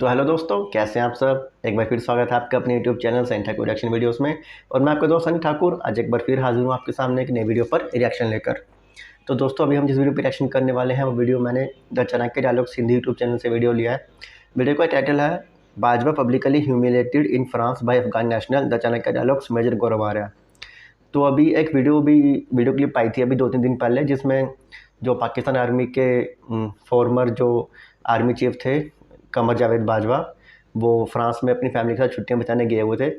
तो हेलो दोस्तों, कैसे हैं आप सब। एक बार फिर स्वागत है आपका अपने यूट्यूब चैनल सैंटा को रिएक्शन वीडियोस में। और मैं आपका दोस्त अनिल ठाकुर आज एक बार फिर हाजिर हूँ आपके सामने एक नई वीडियो पर रिएक्शन लेकर। तो दोस्तों, अभी हम जिस वीडियो पर रिएक्शन करने वाले हैं वो वीडियो मैंने the Chanakya dialogues Hindi YouTube channel से वीडियो लिया है। वीडियो का टाइटल है Bajwa publicly humiliated in France by Afghan national the Chanakya dialogues major Gaurav Arya. तो अभी एक वीडियो क्लिप आई थी अभी 2-3 दिन पहले, जिसमें जो पाकिस्तान आर्मी के फॉर्मर जो आर्मी चीफ थे कमर जावेद बाजवा, वो फ्रांस में अपनी फैमिली के साथ छुट्टियां बिताने गए हुए थे।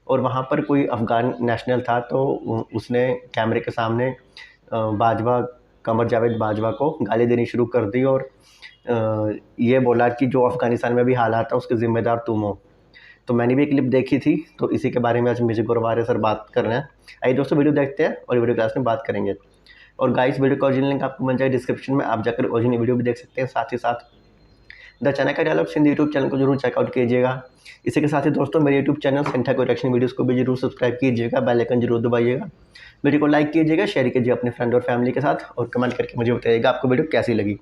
और वहाँ पर कोई अफ़गान नेशनल था, तो उसने कैमरे के सामने कमर जावेद बाजवा को गाली देनी शुरू कर दी और ये बोला कि जो अफ़गानिस्तान में भी हालात है उसके ज़िम्मेदार तुम हो। तो मैंने भी एक क्लिप देखी थी, तो इसी के बारे में आज मुझे गौरव आर्या सर बात कर रहे हैं। आइए दोस्तों, वीडियो देखते हैं और वीडियो क्लास में बात करेंगे। और गाइस, वीडियो का ओरिजिनल लिंक आपको मिल जाए डिस्क्रिप्शन में, आप जाकर ओरिजिनल वीडियो भी देख सकते हैं। साथ ही साथ the Chanakya dialogues Hindi YouTube channel को जरूर चेकआउट कीजिएगा। इसी के साथ ही दोस्तों, मेरे यूट्यूब चैनल सैंटा को रिएक्शन वीडियोस को भी जरूर सब्सक्राइब कीजिएगा, बेल आइकन जरूर दबाइएगा, वीडियो को लाइक कीजिएगा, शेयर कीजिए अपने फ्रेंड और फैमिली के साथ और कमेंट करके मुझे बताइएगा आपको वीडियो कैसी लगी।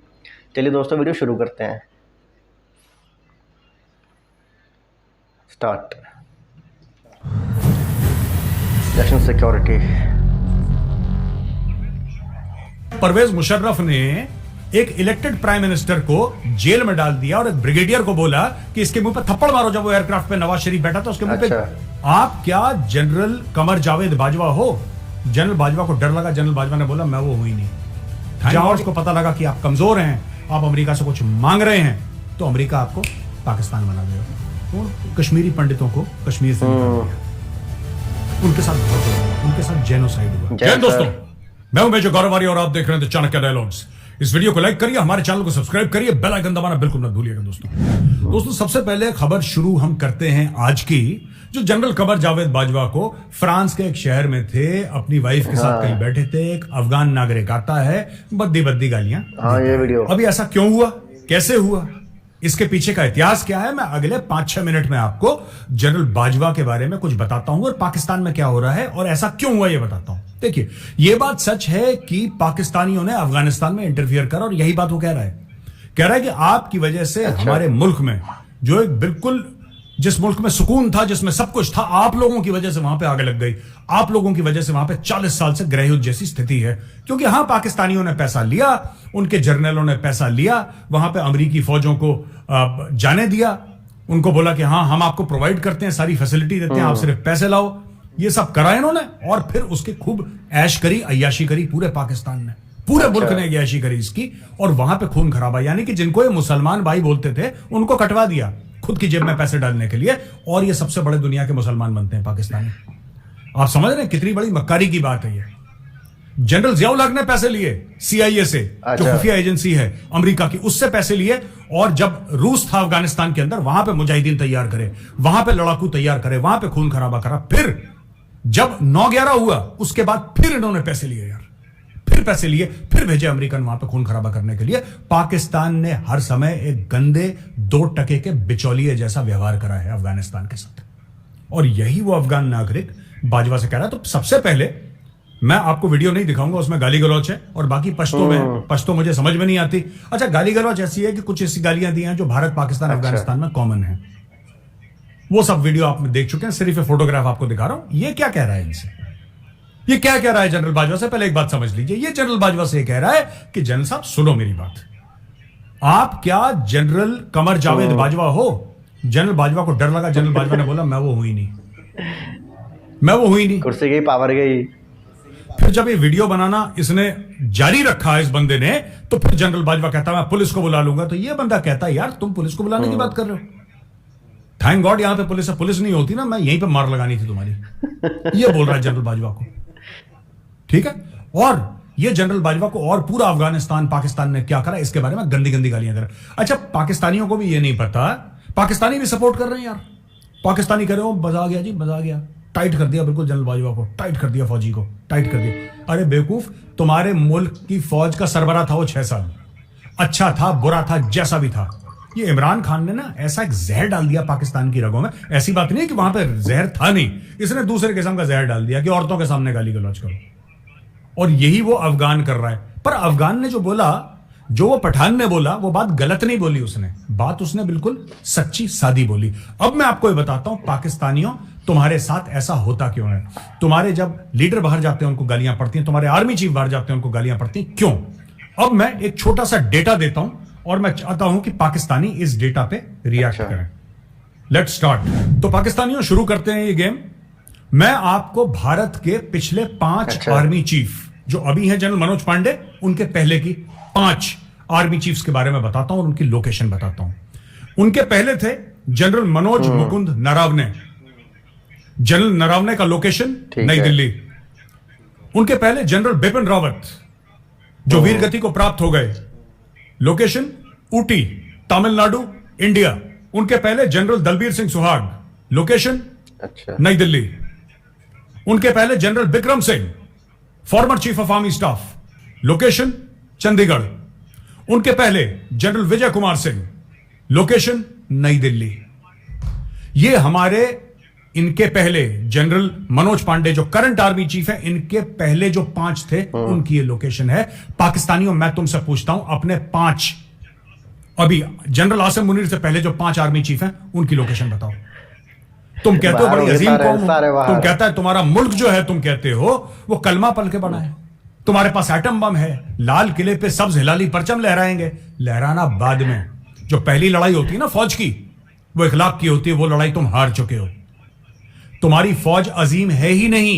चलिए दोस्तों, वीडियो शुरू करते हैं। Start. National security. Parvez Musharraf ने एक इलेक्टेड प्राइम मिनिस्टर को जेल में डाल दिया और एक ब्रिगेडियर को बोला कि इसके मुंह पे थप्पड़ मारो। जब वो एयरक्राफ्ट पे नवाज शरीफ बैठा था उसके मुंह पे। आप क्या जनरल कमर जावेद बाजवा हो? जनरल बाजवा को डर लगा। जनरल बाजवा ने बोला मैं वो हुई नहीं। जॉर्ज को पता लगा कि आप कमजोर हैं, आप अमेरिका से कुछ मांग रहे हैं, तो अमेरिका आपको पाकिस्तान बना देगा। और कश्मीरी पंडितों को कश्मीर से उनके साथ जेनोसाइड हुआ। जय दोस्तों, मैं हूं मेजर गौरव आर्या और आप देख रहे हैं द चाणक्य डायलॉग्स। इस वीडियो को लाइक करिए, हमारे चैनल को सब्सक्राइब करिए, बेल आइकन दबाना बिल्कुल मत भूलिएगा दोस्तों। सबसे पहले खबर शुरू हम करते हैं आज की, जो जनरल कमर जावेद बाजवा को फ्रांस के एक शहर में थे, अपनी वाइफ के साथ कहीं बैठे थे, एक अफगान नागरिक आता है, बद्दी गालियां। ये वीडियो अभी ऐसा क्यों हुआ, कैसे हुआ, इसके पीछे का इतिहास क्या है, मैं अगले 5-6 मिनट में आपको जनरल बाजवा के बारे में कुछ बताता हूं और पाकिस्तान में क्या हो रहा है और ऐसा क्यों हुआ ये बताता हूं। देखिए, यह बात सच है कि पाकिस्तानियों ने अफगानिस्तान में इंटरफियर करा और यही बात वो कह रहा है कि आपकी वजह से हमारे मुल्क में जो एक बिल्कुल जिस मुल्क में सुकून था, जिसमें सब कुछ था, आप लोगों की वजह से वहां पे आग लग गई। आप लोगों की वजह से वहां पे 40 साल से गृहयुद्ध जैसी स्थिति है, क्योंकि हां, पाकिस्तानियों ने पैसा लिया, उनके जर्नलों ने पैसा लिया, वहां पे अमेरिकी फौजों को जाने दिया, उनको बोला कि हां हम आपको प्रोवाइड करते हैं, सारी फैसिलिटी देते हैं, आप सिर्फ पैसे लाओ। ये सब करा इन्होंने और फिर उसकी खूब ऐश करी, अय्याशी करी पूरे पाकिस्तान ने, पूरे मुल्क ने अय्याशी करी इसकी। और वहां पे खून खराबा, यानी कि जिनको ये मुसलमान भाई बोलते थे उनको कटवा दिया खुद की जेब में पैसे डालने के लिए, और ये सबसे बड़े दुनिया के मुसलमान बनते हैं पाकिस्तानी। आप समझ रहे हैं कितनी बड़ी मक्कारी की बात है ये। जनरल जियाउल हक ने पैसे लिए CIA से, जो खुफिया एजेंसी है अमेरिका की, उससे पैसे लिए, और जब रूस था अफगानिस्तान के अंदर, वहां पे मुजाहिदीन तैयार करे, वहां पे लड़ाकू तैयार करे, वहां पे खून खराबा करा। फिर जब 9/11 हुआ उसके बाद फिर इन्होंने पैसे लिए यार, फिर पैसे लिए, फिर भेजे अमेरिकन वहां पे खून खराबा करने के लिए। पाकिस्तान ने हर समय एक गंदे 2 टके के बिचौलिए जैसा व्यवहार करा है अफगानिस्तान के साथ, और यही वो अफगान नागरिक बाजवा से कह रहा है। तो सबसे पहले मैं आपको वीडियो नहीं दिखाऊंगा, उसमें गाली गलौच है और बाकी पश्तो मुझे समझ में नहीं आती। अच्छा, गाली गलौच ऐसी है कि कुछ ऐसी गालियां दी हैं जो भारत, पाकिस्तान, अफगानिस्तान में कॉमन है। वो सब वीडियो आप देख चुके हैं, सिर्फ फोटोग्राफ आपको दिखा रहा हूं। ये क्या कह रहा है इनसे, ये क्या कह रहा है जनरल बाजवा से, पहले एक बात समझ लीजिए। ये जनरल बाजवा से कह रहा है कि जनरल साहब सुनो मेरी बात, आप क्या जनरल कमर जावेद बाजवा हो? जनरल बाजवा को डर लगा। जनरल बाजवा ने बोला मैं वो हुई नहीं, मैं वो हुई नहीं। कुर्सी गई, पावर गई। फिर जब ये वीडियो बनाना इसने जारी रखा इस बंदे ने, तो फिर जनरल बाजवा कहता मैं पुलिस को बुला लूंगा। तो ये बंदा कहता है यार तुम पुलिस को बुलाने की बात कर रहे हो, थैंक गॉड यहां पे पुलिस है, पुलिस नहीं होती ना मैं यहीं पे मार लगानी थी तुम्हारी। ये बोल रहा है जनरल बाजवा को, ठीक है। और ये जनरल बाजवा को और पूरा अफगानिस्तान, पाकिस्तान ने क्या करा इसके बारे में गंदी गंदी गालियां दे रहा। अच्छा, पाकिस्तानियों को भी ये नहीं पता, पाकिस्तानी भी सपोर्ट कर रहे हैं यार। पाकिस्तानी कह रहे हो मजा आ गया जी, मजा आ गया, टाइट कर दिया बिल्कुल जनरल बाजवा को, टाइट कर दिया, फौजी को टाइट कर दिया। अरे बेवकूफ, तुम्हारे मुल्क की फौज का सरबराह था वो 6 साल, अच्छा था बुरा था जैसा भी था। ये इमरान खान ने ना ऐसा एक जहर डाल दिया पाकिस्तान की रगों में। ऐसी बात नहीं है कि वहां पे जहर था नहीं, इसने दूसरे किस्म का जहर डाल दिया कि औरतों के सामने गाली गलौज करो, और यही वो अफगान कर रहा है। पर अफगान ने जो बोला जो वो पठान ने बोला वो बात गलत नहीं बोली उसने, बात उसने बिल्कुल सच्ची सादी बोली। अब मैं आपको ये बताता हूं पाकिस्तानियों तुम्हारे साथ ऐसा होता क्यों है। तुम्हारे जब लीडर बाहर जाते हैं उनको गालियां पड़ती हैं, तुम्हारे आर्मी चीफ बाहर जाते हैं उनको गालियां पड़ती हैं, क्यों? अब मैं एक छोटा सा डेटा देता हूं और मैं चाहता हूं कि पाकिस्तानी इस डेटा पे रिएक्ट करें। Let's start. तो पाकिस्तानियों शुरू करते हैं ये गेम। मैं आपको भारत के पिछले 5 आर्मी चीफ जो अभी हैं जनरल मनोज पांडे, उनके पहले की 5 आर्मी चीफ्स के बारे में बताता हूं और उनकी लोकेशन बताता हूं। उनके पहले थे जनरल मनोज मुकुंद नरावने। जनरल नरावने का लोकेशन नई दिल्ली। उनके पहले जनरल बिपिन रावत जो वीर गति को प्राप्त हो गए, लोकेशन ऊटी तमिलनाडु इंडिया। उनके पहले जनरल दलबीर सिंह सुहाग, लोकेशन नई दिल्ली। उनके पहले general Bikram Singh former chief of army staff, location Chandigarh. उनके पहले जनरल विजय कुमार सिंह, लोकेशन नई दिल्ली। ये हमारे इनके पहले जनरल मनोज पांडे जो करंट आर्मी चीफ है, इनके पहले जो 5 थे उनकी ये लोकेशन है। पाकिस्तानियों मैं तुमसे पूछता हूं अपने 5 अभी जनरल आसिम मुनीर से पहले जो 5 आर्मी चीफ हैं उनकी लोकेशन बताओ। तुम कहते हो बड़ी अजीम कौम हो, तुम कहता है तुम्हारा मुल्क जो है, तुम कहते हो वो कलमा पल के बना है, तुम्हारे पास एटम बम है, लाल किले पे सब्ज हिलाली परचम लहराएंगे। लहराना बाद में, जो पहली लड़ाई होती है ना फौज की, वो इखलाक की होती है, वो लड़ाई तुम हार चुके हो। तुम्हारी फौज अजीम है ही नहीं।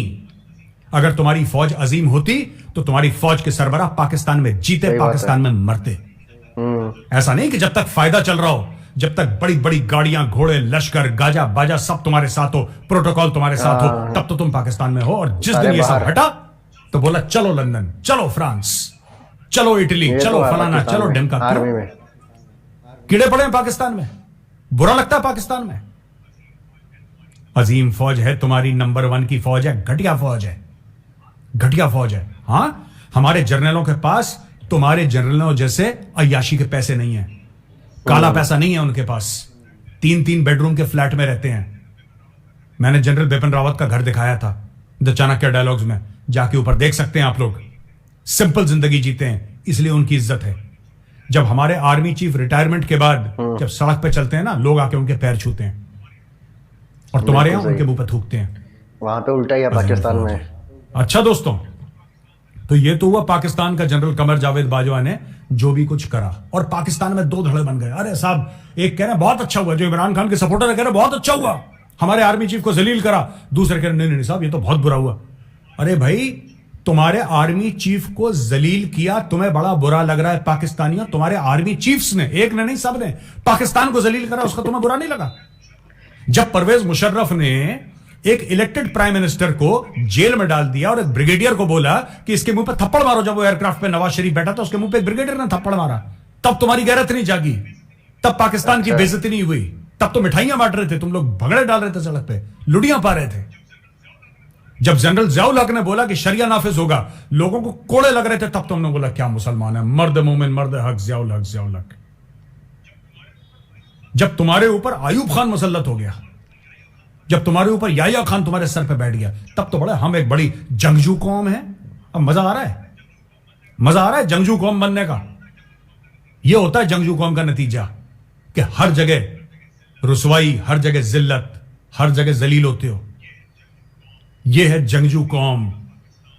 अगर तुम्हारी फौज अजीम होती तो तुम्हारी फौज के सरबराह पाकिस्तान में जीते, पाकिस्तान में मरते। ऐसा नहीं कि जब तक फायदा चल रहा हो, जब तक बड़ी बड़ी गाड़ियां, घोड़े, लश्कर, गाजा बाजा सब तुम्हारे साथ हो, प्रोटोकॉल तुम्हारे साथ हो, तब तो तुम पाकिस्तान में हो। और जिस दिन ये सब हटा तो बोला चलो लंदन, चलो फ्रांस, चलो इटली, चलो फलाना, चलो ढिमका। कीड़े पड़े हैं पाकिस्तान में, बुरा लगता है पाकिस्तान में। अजीम फौज है तुम्हारी, नंबर 1 की फौज है, घटिया फौज है, घटिया फौज है। हां, हमारे जर्नलों के पास तुम्हारे जर्नलों जैसे अय्याशी के पैसे नहीं है, काला पैसा नहीं है उनके पास। 3-3 बेडरूम के फ्लैट में रहते हैं। मैंने जनरल बिपिन रावत का घर दिखाया था द चाणक्य डायलॉग्स में, जाके ऊपर देख सकते हैं आप लोग। सिंपल जिंदगी जीते हैं, इसलिए उनकी इज्जत है। जब हमारे आर्मी चीफ रिटायरमेंट के बाद जब सड़क पे चलते हैं ना, लोग आके उनके पैर छूते हैं और तुम्हारे यहां उनके मुंह पे थूकते हैं। वहां पे उल्टा ही है पाकिस्तान में। अच्छा दोस्तों, तो ये तो हुआ पाकिस्तान का जनरल कमर जावेद बाजवा ने जो भी कुछ करा, और पाकिस्तान में 2 धड़े बन गए। अरे साहब, एक कह रहे हैं बहुत अच्छा हुआ, जो इमरान खान के सपोर्टर कह रहे बहुत अच्छा हुआ, हमारे आर्मी चीफ को जलील करा। दूसरे कह रहे नहीं साहब ये तो बहुत बुरा हुआ। अरे भाई, तुम्हारे आर्मी चीफ को जलील किया, तुम्हें बड़ा बुरा लग रहा है पाकिस्तानियों। तुम्हारे आर्मी चीफ्स ने, एक ने नहीं सब ने, पाकिस्तान को जलील करा, उसका तुम्हें बुरा नहीं लगा? जब परवेज मुशर्रफ ने एक इलेक्टेड प्राइम मिनिस्टर को जेल में डाल दिया और एक ब्रिगेडियर को बोला कि इसके मुंह पे थप्पड़ मारो, जब वो एयरक्राफ्ट पे नवाज शरीफ बैठा था उसके मुंह पे एक ब्रिगेडियर ने थप्पड़ मारा, तब तुम्हारी गैरत नहीं जागी, तब पाकिस्तान की बेइज्जती नहीं हुई, तब तो मिठाइयां बांट रहे थे तुम लोग, भगड़े डाल रहे थे सड़क पे, लुड़ियां पा रहे थे। जब जनरल जियाउल हक ने बोला कि शरिया नाफिज होगा, लोगों को कोड़े लग रहे थे, तब तुमने बोला क्या मुसलमान है, मर्द मोमिन, मर्द हक, जियाउल हक, जियाउल हक। जब तुम्हारे ऊपर आयूब खान मुसल्लत हो गया, जब तुम्हारे ऊपर याया खान तुम्हारे सर पे बैठ गया, तब तो बड़ा हम एक बड़ी जंगजू कौम है। अब मजा आ रहा है, मजा आ रहा है जंगजू कौम बनने का। यह होता है जंगजू कौम का नतीजा कि हर जगह रुसवाई, हर जगह जिल्लत, हर जगह जलील होते हो। यह है जंगजू कौम।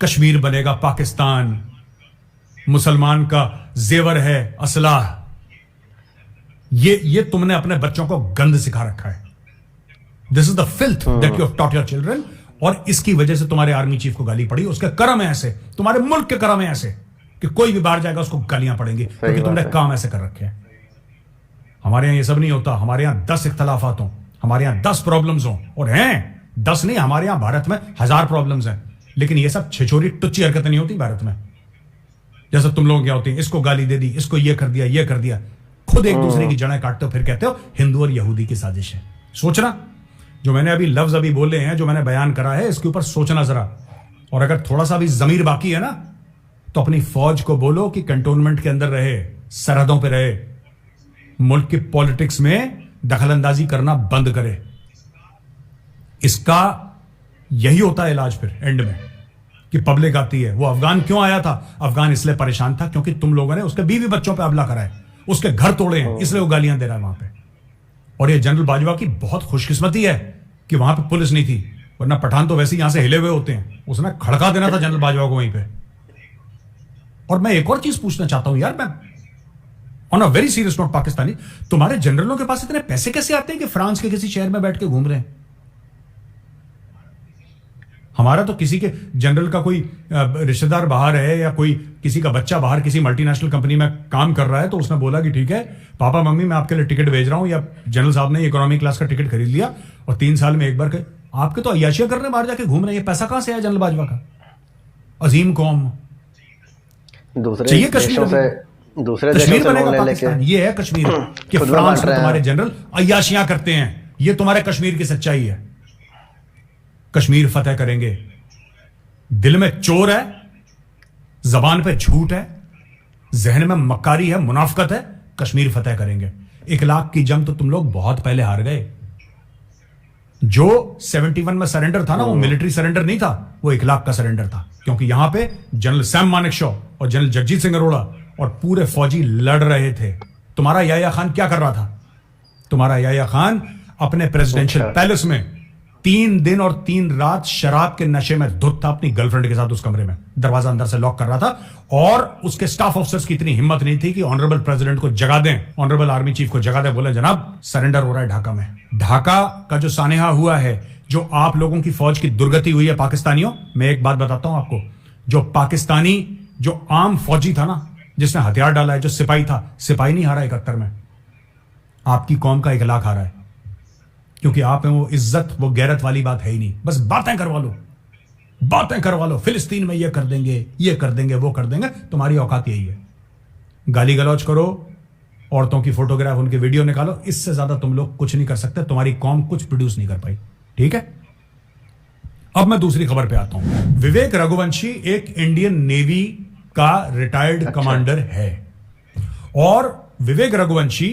कश्मीर बनेगा पाकिस्तान, मुसलमान का जेवर है असलाह। ये तुमने अपने बच्चों को गंद सिखा रखा है। This is the filth that you have taught your children. और इसकी वजह से तुम्हारे आर्मी चीफ को गाली पड़ी। उसके कर्म है ऐसे, तुम्हारे मुल्क के कर्म है ऐसे कि कोई भी बाहर जाएगा उसको गालियां पड़ेंगी, क्योंकि तुमने काम ऐसे कर रखे हैं। हमारे यहां ये सब नहीं होता। हमारे यहां 10 इख्तलाफात हो, हमारे यहां 10 प्रॉब्लम्स हो, और हैं 10 नहीं, हमारे यहां भारत में 1000 प्रॉब्लम्स हैं। लेकिन ये सब छिछोरी टुच्ची हरकतें नहीं होती भारत में, जैसे तुम लोग क्या होती है, इसको गाली दे दी, इसको ये कर दिया, ये कर दिया। खुद एक दूसरे की जड़ें काटते हो, फिर कहते हो हिंदू और यहूदी की साजिश है। सोचना, जो मैंने अभी लफ्ज अभी बोले हैं, जो मैंने बयान करा है, इसके ऊपर सोचना जरा। और अगर थोड़ा सा भी जमीर बाकी है ना, तो अपनी फौज को बोलो कि कंटोनमेंट के अंदर रहे, सरहदों पे रहे, मुल्क की पॉलिटिक्स में दखलंदाजी करना बंद करे। इसका यही होता है इलाज फिर एंड में। कि पब्लिक आती है। वो अफगान क्यों आया था? अफगान इसलिए परेशान था क्योंकि तुम लोगों ने उसके बीवी बच्चों पे हमला करा है, उसके घर तोड़े हैं, इसलिए वो गालियां दे रहा है वहां पे। और ये जनरल बाजवा की बहुत खुशकिस्मती है कि वहां पे पुलिस नहीं थी, वरना पठान तो वैसे यहां से हिले हुए होते हैं। उसने खड़का देना था जनरल बाजवा को वहीं पे। और मैं एक और चीज पूछना चाहता हूं यार, मैं on a very serious note, Pakistani, तुम्हारे जनरलों के पास इतने पैसे कैसे आते हैं कि फ्रांस के किसी शहर में बैठ के घूम रहे हैं? हमारा तो किसी के जनरल का कोई रिश्तेदार बाहर है या कोई किसी का बच्चा बाहर किसी मल्टीनेशनल कंपनी में काम कर रहा है, तो उसने बोला कि ठीक है पापा मम्मी मैं आपके लिए टिकट भेज रहा हूं, या जनरल साहब ने इकोनॉमी क्लास का टिकट खरीद लिया और 3 साल में एक बार के आपके तो अय्याशियां करने बाहर जाके घूम रहे हैं। पैसा कहां से आया जनरल बाजवा का? अजीम कौम दूसरे देशों से कश्मीर बनेगा पाकिस्तान। ये है कश्मीर कि फ्रांस में तुम्हारे जनरल अय्याशियां करते हैं। ये तुम्हारे कश्मीर की सच्चाई है। कश्मीर फतेह करेंगे। दिल में चोर है, जबान पे झूठ है, जहन में मक्कारी है, मुनाफकत है। कश्मीर फतेह करेंगे। 1 लाख की जंग तो तुम लोग बहुत पहले हार गए। जो 71 में सरेंडर था ना, वो मिलिट्री सरेंडर नहीं था, वो 1 लाख का सरेंडर था। क्योंकि यहां पे जनरल सैम मानेकशॉ और जनरल जगजीत सिंह अरोड़ा और पूरे फौजी लड़ रहे थे। तुम्हारा याया खान क्या कर रहा था? तुम्हारा याया खान अपने प्रेसिडेंशियल पैलेस में 3 दिन और 3 रात शराब के नशे में धुत था अपनी गर्लफ्रेंड के साथ उस कमरे में, दरवाजा अंदर से लॉक कर रहा था। और उसके स्टाफ ऑफिसर्स की इतनी हिम्मत नहीं थी कि ऑनरेबल प्रेसिडेंट को जगा दें, ऑनरेबल आर्मी चीफ को जगा दें, बोले जनाब सरेंडर हो रहा है ढाका में। ढाका का जो सानेहा हुआ है, जो आप लोगों की फौज की दुर्गति हुई है पाकिस्तानियों, मैं एक बात बताता हूं आपको, जो पाकिस्तानी जो आम फौजी था ना, जिसने हथियार डाला है, जो सिपाही था, सिपाही नहीं हारा 71 में, आपकी कौम का 1 लाख हारा है। क्योंकि आप में वो इज्जत वो गैरत वाली बात है ही नहीं। बस बातें करवा लो, बातें करवा लो, फिलिस्तीन में ये कर देंगे, ये कर देंगे, वो कर देंगे। तुम्हारी औकात यही है, गाली गलौज करो, औरतों की फोटोग्राफ उनके वीडियो निकालो, इससे ज्यादा तुम लोग कुछ नहीं कर सकते। तुम्हारी कौम कुछ प्रोड्यूस नहीं कर पाई। ठीक है, अब मैं दूसरी खबर पे आता हूं। विवेक रघुवंशी एक इंडियन नेवी का रिटायर्ड कमांडर है, और विवेक रघुवंशी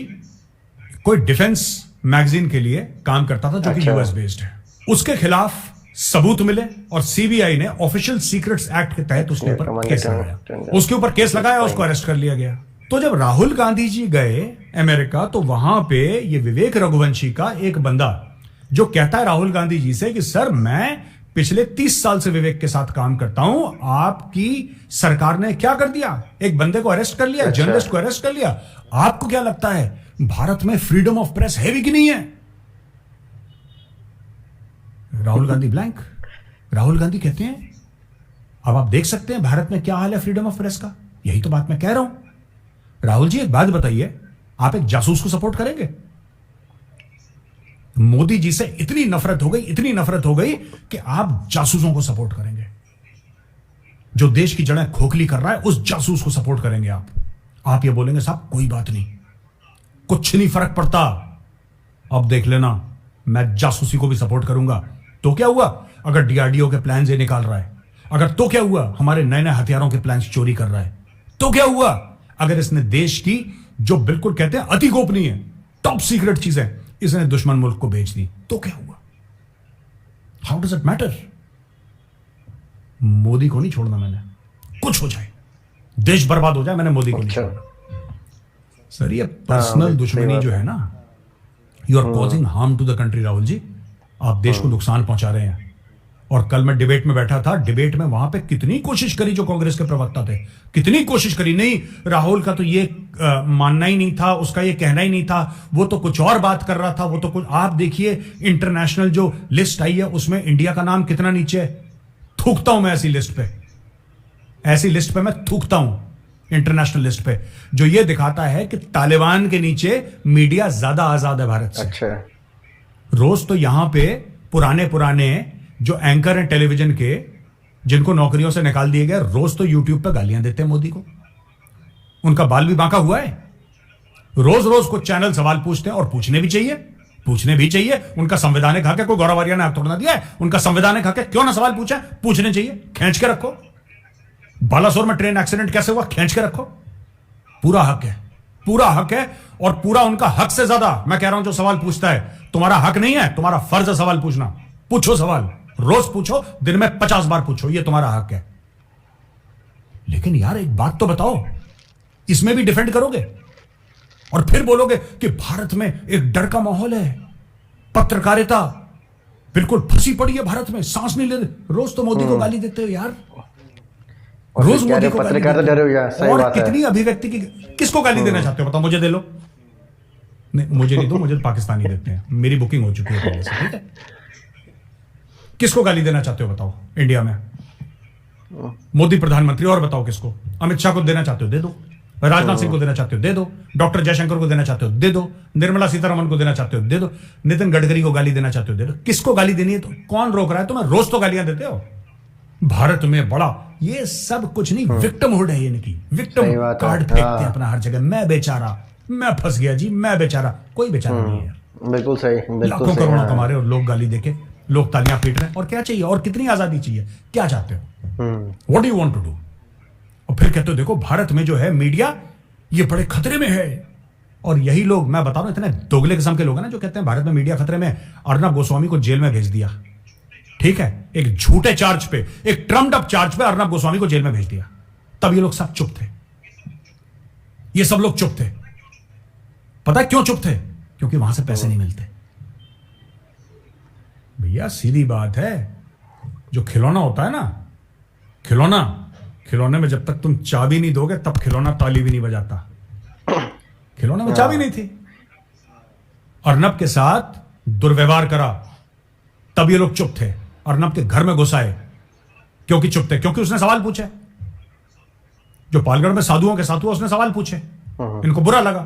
कोई डिफेंस मैगजीन के लिए काम करता था जो कि यूएस बेस्ड है। उसके खिलाफ सबूत मिले और सीबीआई ने ऑफिशियल सीक्रेट्स एक्ट के तहत उसके ऊपर केस लगाया। उसके ऊपर केस लगाया, उसको अरेस्ट कर लिया गया। तो जब राहुल गांधी जी गए अमेरिका, तो वहां पे ये विवेक रघुवंशी का एक बंदा जो कहता है राहुल गांधी जी से कि सर मैं पिछले 30 साल से विवेक के साथ काम करता हूं, आपकी सरकार ने क्या कर दिया, एक बंदे को अरेस्ट कर लिया, जर्नलिस्ट को अरेस्ट कर लिया। आपको क्या लगता है भारत में फ्रीडम ऑफ प्रेस है भी कि नहीं है? राहुल गांधी ब्लैंक। राहुल गांधी कहते हैं अब आप देख सकते हैं भारत में क्या हाल है फ्रीडम ऑफ प्रेस का। यही तो बात मैं कह रहा हूं। राहुल जी एक बात बताइए, आप एक जासूस को सपोर्ट करेंगे? मोदी जी से इतनी नफरत हो गई, इतनी नफरत हो गई कि आप जासूसों को सपोर्ट करेंगे। जो देश की जड़ें खोखली कर रहा है उस जासूस को सपोर्ट करेंगे आप। आप ये बोलेंगे साहब कोई बात नहीं, कुछ नहीं फर्क पड़ता, अब देख लेना मैं जासूसी को भी सपोर्ट करूंगा। तो क्या हुआ अगर डीआरडीओ के प्लान ये निकाल रहा है? अगर तो क्या हुआ हमारे नए नए हथियारों के प्लान चोरी कर रहा है? तो क्या हुआ अगर इसने देश की जो बिल्कुल कहते हैं अति गोपनीय टॉप सीक्रेट चीजें इसने दुश्मन मुल्क को भेज दी? तो क्या हुआ? How does it matter? Modi को नहीं छोड़ना मैंने, कुछ हो जाए, देश बर्बाद हो जाए, मैंने मोदी को नहीं छोड़ना। सर ये पर्सनल दुश्मनी जो है ना, you are causing harm to the country. Rahul ji आप देश को नुकसान पहुंचा रहे हैं। और कल मैं डिबेट में बैठा था, डिबेट में वहां पे कितनी कोशिश करी जो कांग्रेस के प्रवक्ता थे, कितनी कोशिश करी, नहीं राहुल का तो ये मानना ही नहीं था, उसका ये कहना ही नहीं था, वो तो कुछ और बात कर रहा था, वो तो कुछ। आप देखिए इंटरनेशनल जो लिस्ट आई है उसमें इंडिया का नाम कितना नीचे है। थूकता हूं मैं ऐसी लिस्ट पे, ऐसी लिस्ट पे मैं थूकता हूं, इंटरनेशनल लिस्ट पे, जो ये दिखाता है कि तालिबान के नीचे मीडिया ज्यादा आजाद है भारत से। अच्छा। रोज तो यहां पे पुराने जो एंकर हैं टेलीविजन के, जिनको नौकरियों से निकाल दिए गए, रोज तो यूट्यूब पे गालियां देते हैं मोदी को। उनका बाल भी बांका हुआ है। रोज रोज कुछ चैनल सवाल पूछते हैं, और पूछने भी चाहिए। उनका संवैधानिक हक है, कोई गौरव आर्या ने हक थोड़ा दिया है, उनका संवैधानिक हक है, क्यों ना सवाल पूछे, पूछने चाहिए, खींच के रखो। बालासोर में ट्रेन एक्सीडेंट कैसे हुआ, खींच के रखो, पूरा हक है। और पूरा उनका हक से ज्यादा मैं कह रहा हूं जो सवाल पूछता है, तुम्हारा हक नहीं है, तुम्हारा फर्ज है सवाल पूछना, पूछो सवाल। रोज पूछो, दिन में 50 बार पूछो, ये तुम्हारा हक है। लेकिन यार एक बात तो बताओ, इसमें भी डिफेंड करोगे और फिर बोलोगे कि भारत में एक डर का माहौल है, पत्रकारिता बिल्कुल फंसी पड़ी है भारत में, सांस नहीं ले रहे। रोज तो मोदी को गाली देते हो यार, रोज मोदी को गाली देते हो। और कितनी अभिव्यक्ति की, किसको गाली देना चाहते हो बताओ, मुझे दे लो। नहीं मुझे नहीं दो, मुझे पाकिस्तानी देते हैं, मेरी बुकिंग हो चुकी है पहले से, ठीक है। किसको गाली देना चाहते हो बताओ इंडिया में? मोदी प्रधानमंत्री। और बताओ किसको? अमित शाह को देना चाहते हो दे दो, राजनाथ सिंह को देना चाहते हो दे दो, डॉक्टर जयशंकर को देना चाहते हो दे दो, निर्मला सीतारमण को देना चाहते हो दे दो, नितिन गडकरी को गाली देना चाहते हो दे दो। किसको गाली देनी है? तो कौन रोक रहा है तुम्हें? रोज तो गालियां देते हो। भारत में बड़ा ये सब कुछ नहीं, विक्टिमहुड है, इनकी विक्टिम कार्ड फेंकते हैं अपना हर जगह। मैं बेचारा, मैं फंस गया जी, मैं बेचारा। कोई बेचारा नहीं है, बिल्कुल सही, लाखों करोड़ों कमा रहे और लोग गाली देके, लोग तालियां पीट रहे हैं। और क्या चाहिए? और कितनी आजादी चाहिए? क्या चाहते हो? What do you want to do? और फिर कहते हो देखो भारत में जो है मीडिया ये बड़े खतरे में है। और यही लोग, मैं बता रहा हूं, इतने दोगले किस्म के लोग हैं ना जो कहते हैं भारत में मीडिया खतरे में। अर्नब गोस्वामी को जेल में भेज दिया, ठीक है, एक झूठे चार्ज पे, एक ट्रम्प्ड अप चार्ज पे अर्नब गोस्वामी को जेल में भेज दिया। तब ये लोग सब चुप थे, ये सब लोग चुप थे। पता है क्यों चुप थे? क्योंकि वहां से पैसे नहीं मिलते। भैया सीधी बात है, जो खिलौना होता है ना, खिलौने में जब तक तुम चाबी नहीं दोगे तब खिलौना ताली भी नहीं बजाता। खिलौने में चाबी नहीं थी, अर्नब के साथ दुर्व्यवहार करा, तब ये लोग चुप थे। अर्नब के घर में घुसाए, क्योंकि चुप थे, क्योंकि उसने सवाल पूछे। जो पालगढ़ में साधुओं के साथ हुआ, उसने सवाल पूछे, इनको बुरा लगा।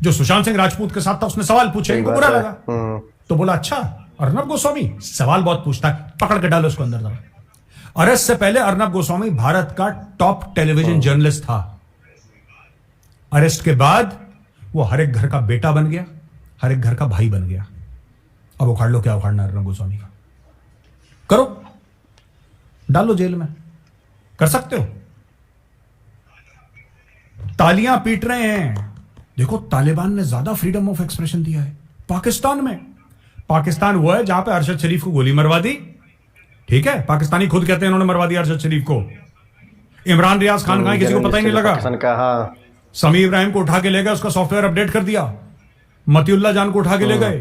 जो सुशांत सिंह राजपूत के साथ था, उसने सवाल पूछे, इनको बुरा लगा। तो बोला अच्छा अर्नब गोस्वामी सवाल बहुत पूछता है, पकड़ के डालो उसको अंदर। अरेस्ट से पहले अर्नब गोस्वामी भारत का टॉप टेलीविजन जर्नलिस्ट था। अरेस्ट के बाद वो हर एक घर का बेटा बन गया, हर एक घर का भाई बन गया। अब उखाड़ लो, क्या उखाड़ना अर्नब गोस्वामी का? करो, डालो जेल में, कर सकते हो। तालियां पीट रहे हैं। देखो तालिबान ने ज्यादा फ्रीडम ऑफ एक्सप्रेशन दिया है पाकिस्तान में। पाकिस्तान वो है जहां पे अरशद शरीफ को गोली मरवा दी, ठीक है, पाकिस्तानी खुद कहते हैं उन्होंने मरवा दिया अरशद शरीफ को। इमरान रियाज खान कहां, किसी को पता ही नहीं लगा। समीर इब्राहिम को उठा के ले गए, उसका सॉफ्टवेयर अपडेट कर दिया। मतीउल्लाह जान को उठा के ले गए,